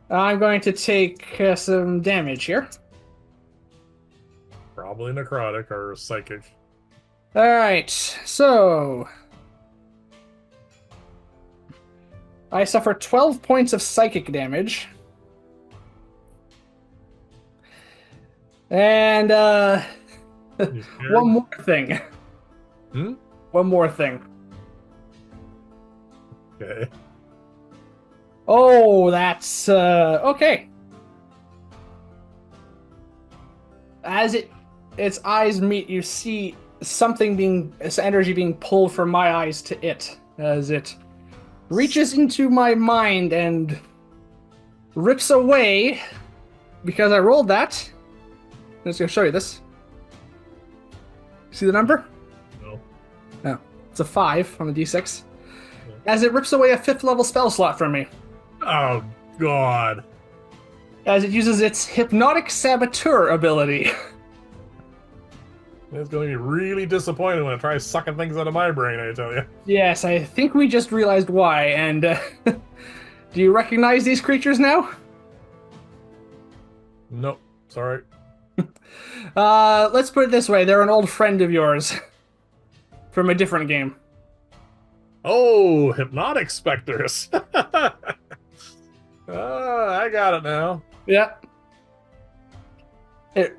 I'm going to take some damage here. Probably necrotic or psychic. Alright, so I suffer 12 points of psychic damage. And You scared? one more thing. Hmm? One more thing. Okay. Oh, that's okay. As its eyes meet, you see this energy being pulled from my eyes to it as it reaches into my mind and rips away because I rolled that. I'm just gonna show you this. See the number? No. No, it's a 5 on the d6. Yeah. As it rips away a 5th level spell slot from me. Oh, God. As it uses its hypnotic saboteur ability. It's going to be really disappointed when it tries sucking things out of my brain, I tell you. Yes, I think we just realized why. And do you recognize these creatures now? Nope. Sorry. Let's put it this way: they're an old friend of yours from a different game. Oh, hypnotic specters. I got it now. Yeah.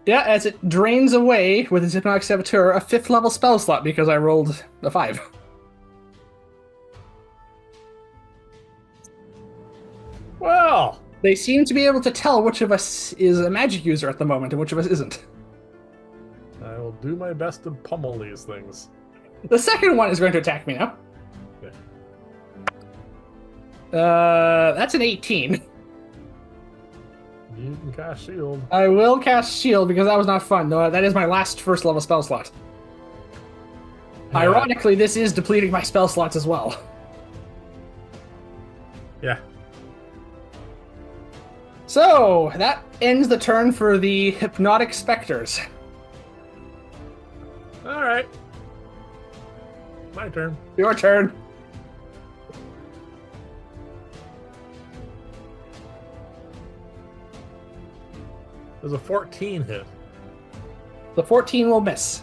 As it drains away with its hypnotic saboteur a 5th level spell slot because I rolled a 5. Well, They seem to be able to tell which of us is a magic user at the moment and which of us isn't. I will do my best to pummel these things. The second one is going to attack me now. Okay. That's an 18. You can cast shield. I will cast shield because that was not fun. Though that is my last first level spell slot. Yeah. Ironically, this is depleting my spell slots as well. Yeah. So that ends the turn for the hypnotic specters. All right. My turn. Your turn. There's a 14 hit. The 14 will miss.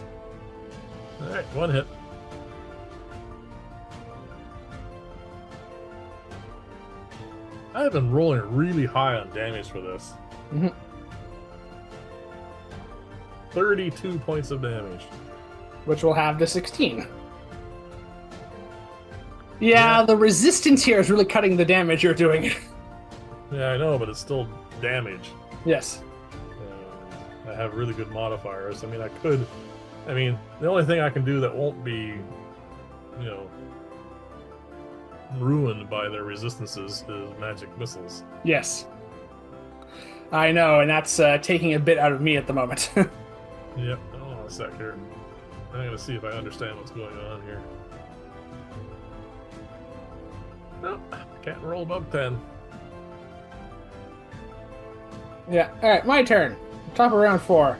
All right, one hit. I have been rolling really high on damage for this. Mhm. 32 points of damage. Which will have the 16. Yeah, the resistance here is really cutting the damage you're doing. Yeah, I know, but it's still damage. Yes. I have really good modifiers. I mean, the only thing I can do that won't be, ruined by their resistances is magic missiles. Yes. I know, and that's taking a bit out of me at the moment. Yep. Hold on a sec here. I'm going to see if I understand what's going on here. Nope. Can't roll above 10. Yeah. All right, my turn. Top of round 4.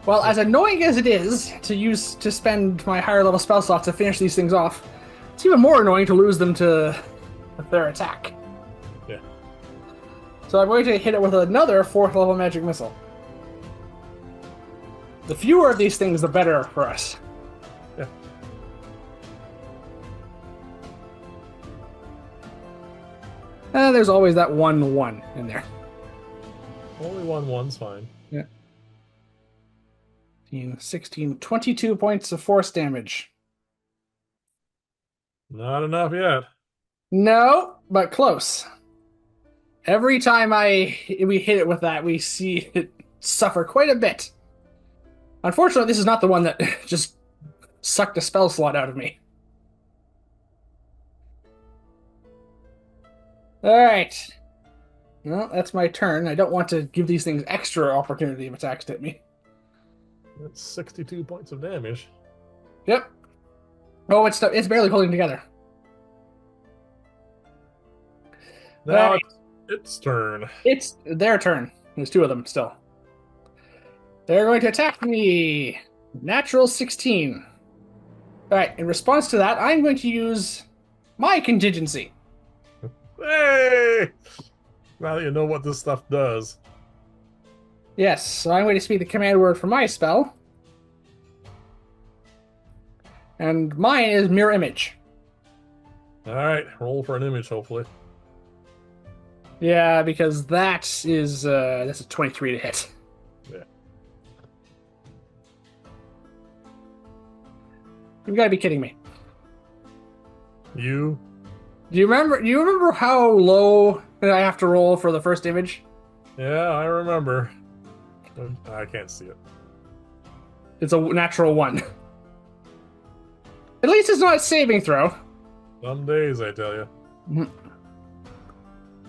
Well, as annoying as it is to spend my higher level spell slots to finish these things off, it's even more annoying to lose them to their attack. Yeah. So I'm going to hit it with another 4th level magic missile. The fewer of these things, the better for us. Yeah. There's always that 1/1 in there. Only one's fine. Yeah. 16, 22 points of force damage. Not enough yet. No, but close. Every time we hit it with that, we see it suffer quite a bit. Unfortunately, this is not the one that just sucked a spell slot out of me. Alright. Well, that's my turn. I don't want to give these things extra opportunity of attacks to hit me. That's 62 points of damage. Yep. Oh, it's barely holding together. Now Alright. its turn. It's their turn. There's 2 of them still. They're going to attack me. Natural 16. Alright, in response to that, I'm going to use my contingency. Hey! Now that you know what this stuff does. Yes, so I'm going to speak the command word for my spell. And mine is Mirror Image. Alright, roll for an image, hopefully. Yeah, because that's a 23 to hit. Yeah. You've got to be kidding me. You? Do you remember how low I have to roll for the first image? Yeah, I remember. I can't see it. It's a natural 1. At least it's not a saving throw. Some days, I tell you.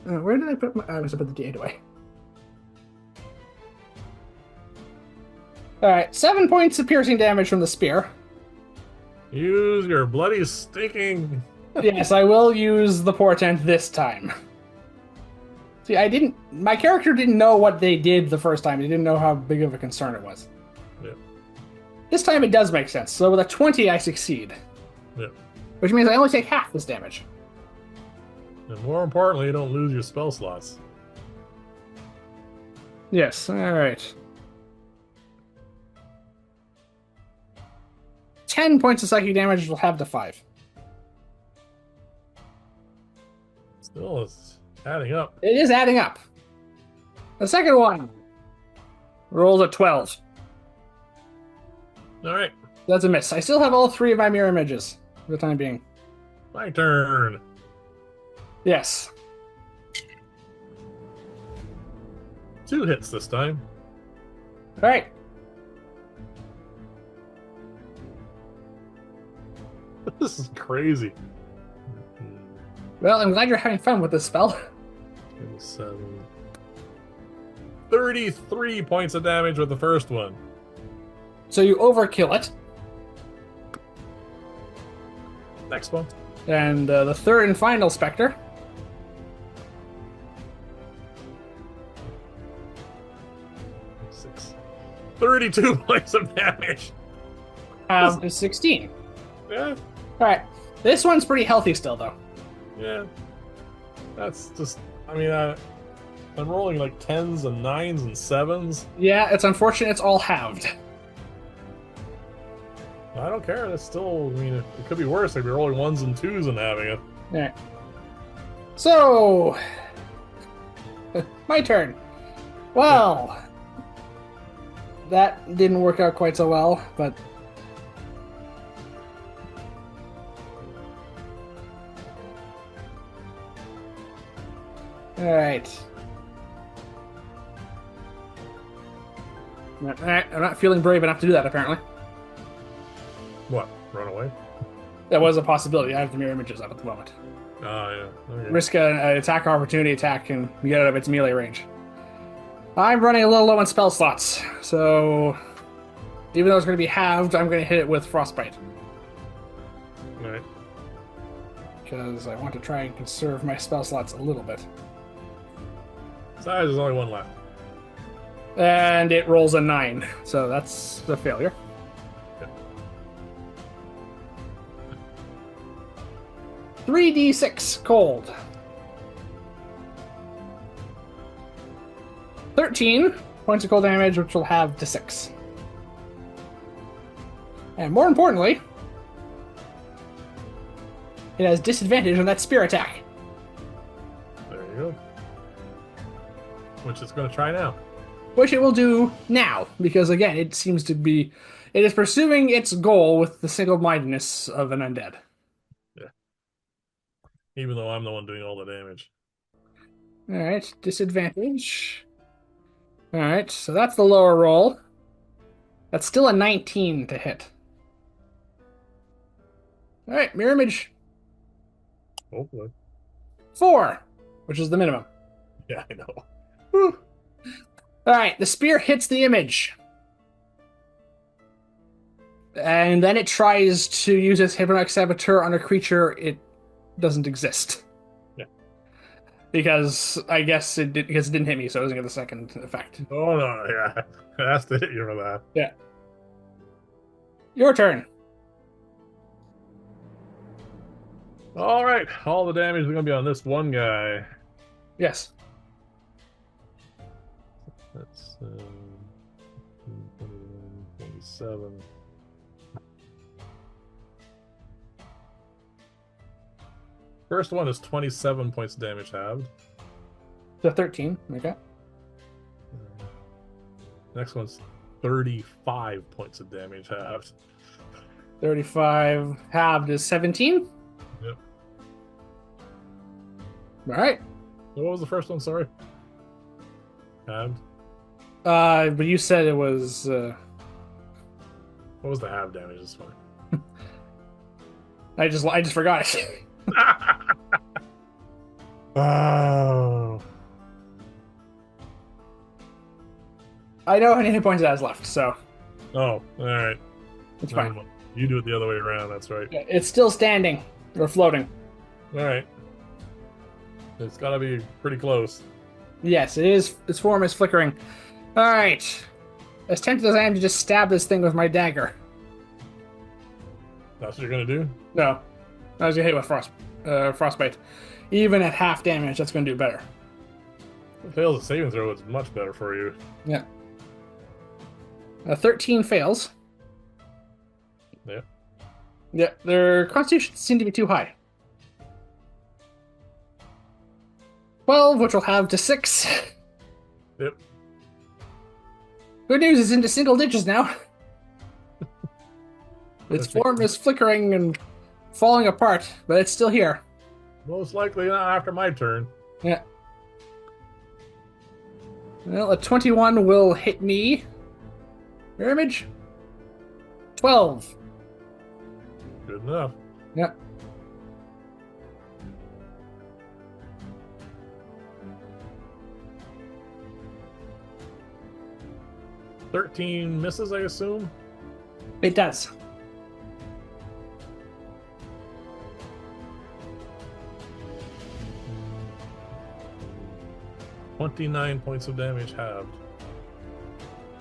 Where did I put my... I was put the D8 away. Alright, 7 points of piercing damage from the spear. Use your bloody stinking... Yes, I will use the portent this time. See, my character didn't know what they did the first time. He didn't know how big of a concern it was. Yeah. This time it does make sense. So with a 20, I succeed. Yeah. Which means I only take half this damage. And more importantly, you don't lose your spell slots. Yes, alright. 10 points of psychic damage will have to 5. Still, it's adding up. It is adding up. The second one rolls a 12. Alright, That's a miss. I still have all 3 of my mirror images for the time being. my turn. Yes. 2 hits this time. Alright. This is crazy. Well, I'm glad you're having fun with this spell. 27. 33 points of damage with the first one. So you overkill it. Next one. And the third and final specter. 32 points of damage. Is 16. Yeah, Alright. This one's pretty healthy still, though. yeah. That's just, I mean, I'm rolling like 10s and 9s and 7s. Yeah, it's unfortunate it's all halved. I don't care. That's still, I mean, it could be worse. I'd be rolling 1s and 2s and having it. Alright. So, my turn. Well, that didn't work out quite so well, but... Alright. Alright, I'm not feeling brave enough to do that, apparently. What? Run away? That was a possibility. I have the mirror images up at the moment. Oh, yeah. Okay. Risk an attack opportunity attack and get out of its melee range. I'm running a little low on spell slots, so even though it's going to be halved, I'm going to hit it with Frostbite. Alright. Because I want to try and conserve my spell slots a little bit. Besides, there's only one left. And it rolls a 9. So that's the failure. 3d6 cold. 13 points of cold damage, which will have to 6. And more importantly, it has disadvantage on that spear attack. There you go. Which it's going to try now. Which it will do now, because again, it seems to be. It is pursuing its goal with the single mindedness of an undead. Yeah. Even though I'm the one doing all the damage. Alright, disadvantage. Alright, so that's the lower roll. That's still a 19 to hit. Alright, mirror image Hopefully. 4, which is the minimum. Yeah, I know. Whew. Alright, the spear hits the image. And then it tries to use its hypnotic saboteur on a creature it doesn't exist. Yeah. Because I guess because it didn't hit me, so it doesn't get the second effect. Oh, no, yeah. It has to hit you for that. Yeah. Your turn. All right. All the damage is going to be on this one guy. Yes. That's 27. First one is 27 points of damage halved. So 13. Okay. Next one's 35 points of damage halved. 35 halved is 17. Yep. All right. What was the first one? Sorry. Halved. But you said it was. What was the half damage? It's fine. I just forgot it. Oh. I know how many hit points it has left, so Oh, all right. it's fine. You do it the other way around. That's right. It's still standing or floating. All right. It's got to be pretty close. Yes, it is. Its form is flickering. All right. As tempted as I am to just stab this thing with my dagger. That's what you're gonna do. No, I was gonna hit it with frostbite. Even at half damage, that's gonna do better. If it fails a saving throw, it's much better for you. Yeah. 13 fails. Yeah. Yeah, their constitutions seem to be too high. 12, which will have to 6. Yep. Good news, it's into single digits now. Its form is flickering and falling apart, but it's still here. Most likely not after my turn. Yeah. Well, a 21 will hit me. Mirror image? 12. Good enough. Yeah. "13 misses, I assume." It does. "29 points of damage halved."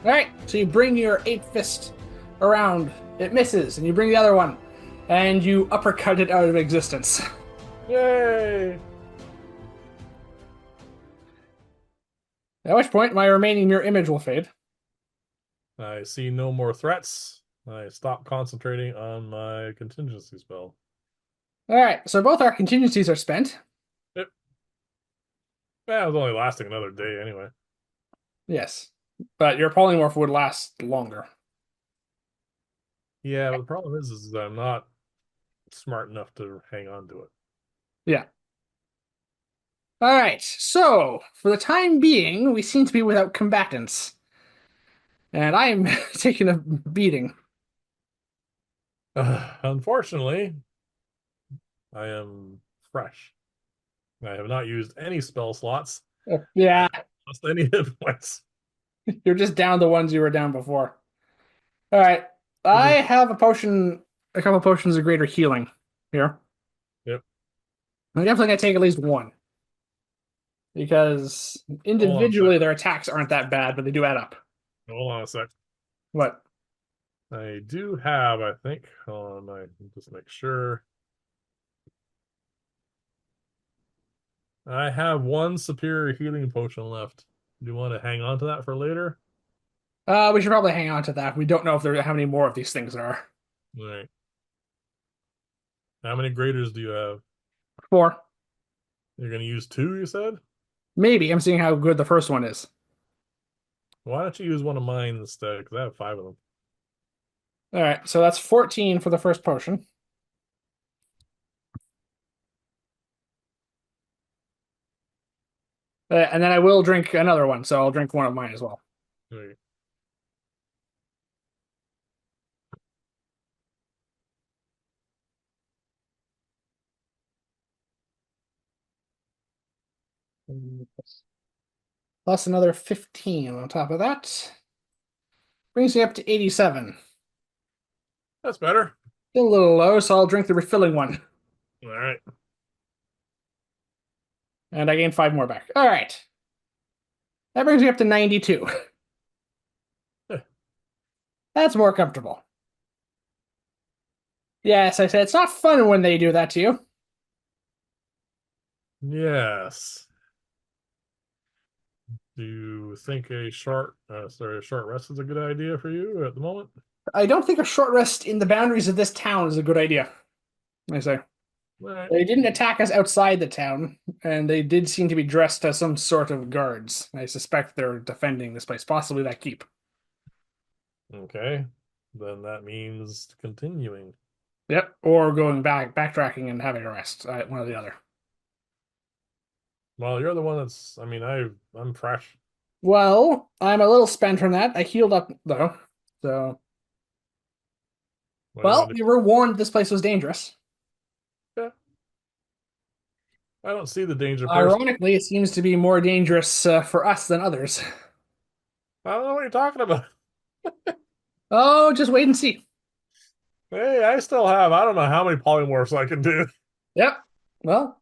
Alright, so you bring your 8 fist around. It misses, and you bring the other one, and you uppercut it out of existence. Yay! At which point, my remaining mirror image will fade. I see no more threats. I stop concentrating on my contingency spell. Alright, so both our contingencies are spent. Yep. Yeah, it was only lasting another day anyway. Yes. But your polymorph would last longer. Yeah, but the problem is I'm not smart enough to hang on to it. Yeah. Alright, so for the time being, we seem to be without combatants. And I'm taking a beating. Unfortunately, I am fresh. I have not used any spell slots. Yeah, Lost any hit points. you're just down the ones you were down before. Alright, I have a couple potions of greater healing here. Yep. I'm definitely gonna take at least one. because Hold on a sec. individually their attacks aren't that bad, but they do add up. Hold on a sec. What? I do have, I think. Hold on, I just make sure. I have one superior healing potion left. Do you want to hang on to that for later? We should probably hang on to that. We don't know if there how many more of these things there are. All right. How many graders do you have? Four. You're going to use two, you said? Maybe. I'm seeing how good the first one is. Why don't you use one of mine instead? Because I have five of them. All right, so that's 14 for the first potion. And then I will drink another one, so I'll drink one of mine as well. All right. Plus another 15 on top of that. Brings me up to 87. That's better. Still a little low, so I'll drink the refilling one. All right. And I gain five more back. All right. That brings me up to 92. That's more comfortable. Yes, I said it's not fun when they do that to you. Yes. Do you think a short rest is a good idea for you at the moment? I don't think a short rest in the boundaries of this town is a good idea. I say. All right. They didn't attack us outside the town, and they did seem to be dressed as some sort of guards. I suspect they're defending this place, possibly that keep. Okay. Then that means continuing. Yep, or going back, backtracking and having a rest. One or the other. Well, you're the one that's, I mean, I'm fresh. Well, I'm a little spent from that. I healed up though, so What do you well, want to we were warned this place was dangerous. do? Yeah. I don't see the danger personally. Ironically, it seems to be more dangerous for us than others. I don't know what you're talking about. Oh, just wait and see. Hey, I still have, I don't know how many polymorphs I can do. Yep. Well,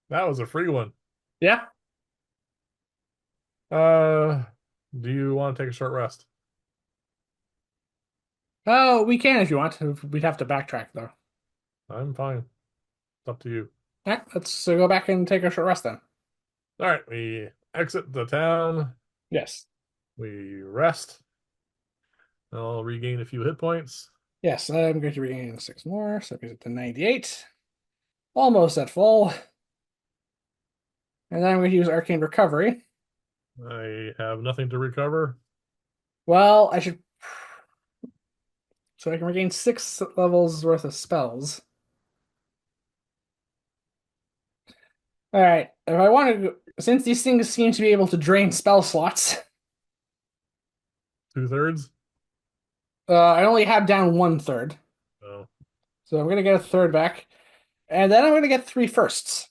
That was a free one. yeah. Uh, do you want to take a short rest? Oh, we can if you want. We'd have to backtrack though. I'm fine. It's up to you. Yeah, let's go back and take a short rest then. All right, we exit the town. Yes. We rest. I'll regain a few hit points. Yes, I'm going to regain six more, so that brings it to 98. Almost at full. And then I'm going to use Arcane Recovery. I have nothing to recover. Well, I should. So I can regain 6 levels worth of spells. All right. If I want to, since these things seem to be able to drain spell slots, 2/3. I only have down 1/3. Oh, So I'm going to get a third back. And then I'm going to get 3 firsts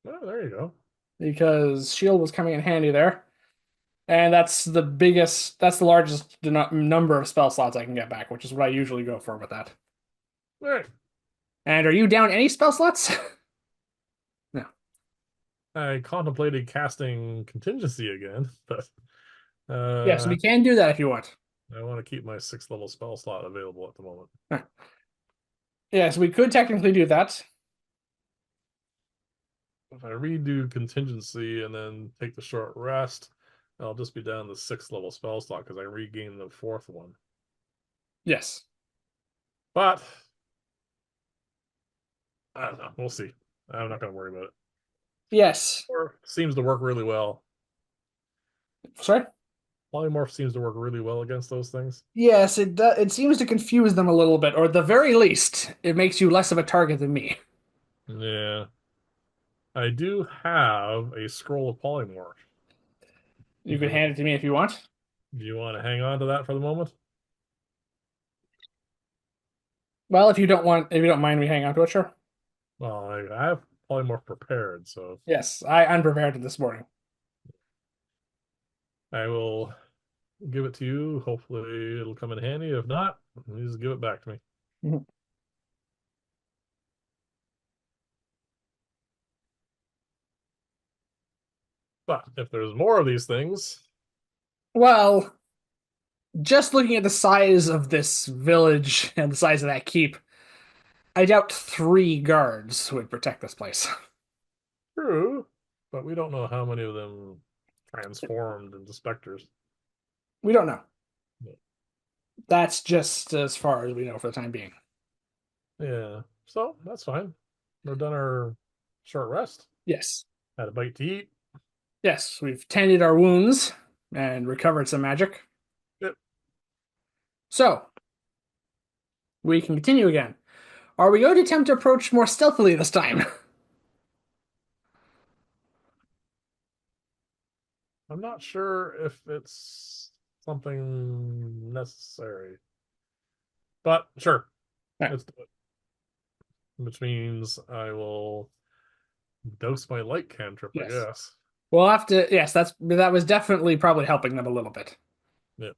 well, there you go. because shield was coming in handy there. And that's the largest number of spell slots I can get back, which is what I usually go for with that. All right. And are you down any spell slots? No. I contemplated casting contingency again, but Yes, uh, we can do that if you want. I want to keep my 6th level spell slot available at the moment. Huh. Yes, we could technically do that. If I redo contingency and then take the short rest, I'll just be down the 6th level spell slot because I regained the fourth one. Yes. But I don't know. We'll see. I'm not going to worry about it. Yes. Or seems to work really well. Sorry? Polymorph seems to work really well against those things. Yes, it does. It seems to confuse them a little bit, or at the very least, it makes you less of a target than me. Yeah. I do have a scroll of polymorph. You could hand it to me if you want. Do you want to hang on to that for the moment? Well, if you don't mind me hang on to it, sure. Well, I have polymorph prepared, so Yes, I unprepared it this morning. I will give it to you. Hopefully, it'll come in handy. If not, you just give it back to me. Mhm. But if there's more of these things, Well, just looking at the size of this village and the size of that keep, I doubt 3 guards would protect this place. true. But we don't know how many of them transformed into specters. We don't know. That's just as far as we know for the time being. Yeah. So that's fine. We've done our short rest. Yes. Had a bite to eat. Yes, we've tended our wounds and recovered some magic. Yep. So, we can continue again. Are we going to attempt to approach more stealthily this time? I'm not sure if it's something necessary. But sure. Yeah. Let's do it. Which means I will dose my light cantrip, I Yes. guess. We'll have to. Yes, that was definitely probably helping them a little bit. Yeah.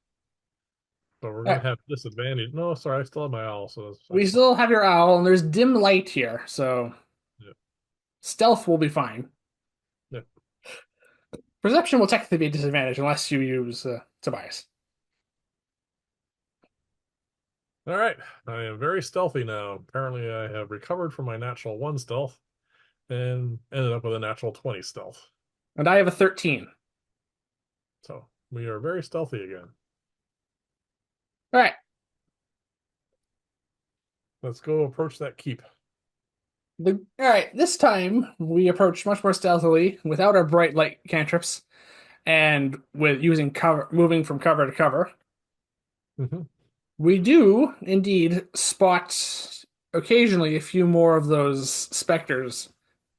But we're All gonna right. have disadvantage. No, sorry, I still have my owl, so We that's fine. still have your owl, and there's dim light here, so Yeah. stealth will be fine. Yeah. Perception will technically be a disadvantage unless you use Tobias. All right. I am very stealthy now. Apparently I have recovered from my natural 1 stealth and ended up with a natural 20 stealth. And I have a 13. So we are very stealthy again. All right. Let's go approach that keep. All right. This time we approach much more stealthily without our bright light cantrips and with using cover, moving from cover to cover. Mm-hmm. We do indeed spot occasionally a few more of those specters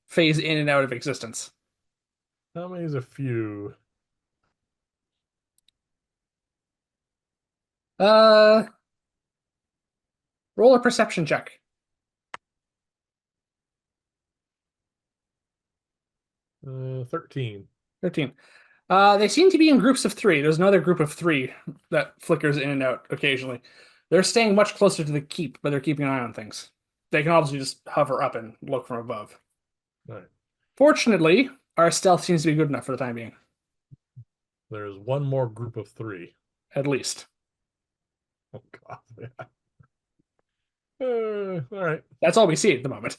phase in and out of existence. How many is a few? Uh, roll a perception check. 13. 13. They seem to be in groups of 3. There's another group of 3 that flickers in and out occasionally. They're staying much closer to the keep, but they're keeping an eye on things. They can obviously just hover up and look from above. All right. Fortunately, our stealth seems to be good enough for the time being, There's one more group of 3. at least. Oh God. Yeah. All right. That's all we see at the moment.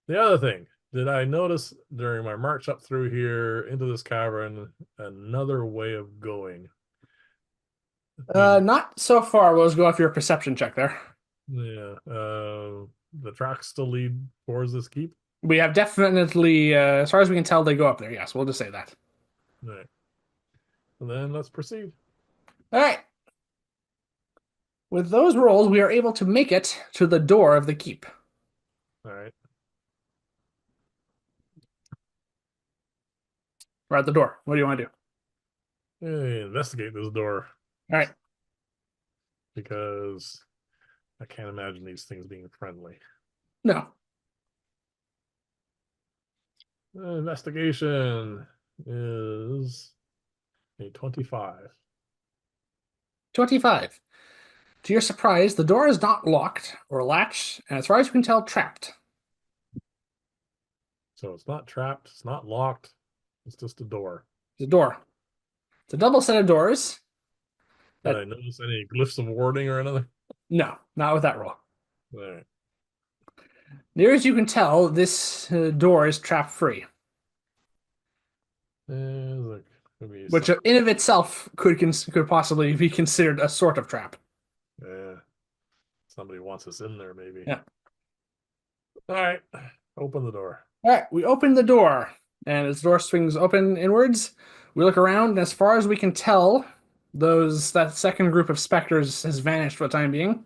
The other thing, did I notice during my march up through here into this cavern another way of going? Meaning, Not so far. We'll just go off your perception check there. yeah, the tracks still lead towards this keep. We have definitely, as far as we can tell, they go up there. Yes, we'll just say that. All right. And then let's proceed. All right. With those rolls, we are able to make it to the door of the keep. All right. We're at the door. What do you want to do? Investigate this door All right. because I can't imagine these things being friendly. No. Investigation is a 25. 25. To your surprise, the door is not locked or latched, and as far as you can tell, trapped. So it's not trapped, it's not locked, it's just a door. The door. It's a double set of doors. Did That I notice any glyphs of warding or anything? no, not with that roll. All right. Near as you can tell, this door is trap free, Look, maybe which some, in of itself could possibly be considered a sort of trap. yeah, somebody wants us in there, maybe. Yeah. All right, open the door. All right, we open the door, and as the door swings open inwards, we look around, and as far as we can tell, that second group of specters has vanished for the time being.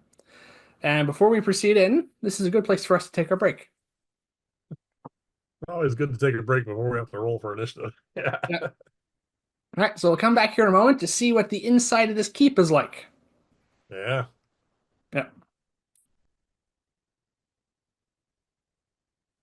And before we proceed in, this is a good place for us to take our break. Always good to take a break before we have to roll for initiative. Yeah. Yeah. All right, so we'll come back here in a moment to see what the inside of this keep is like. Yeah. Yeah.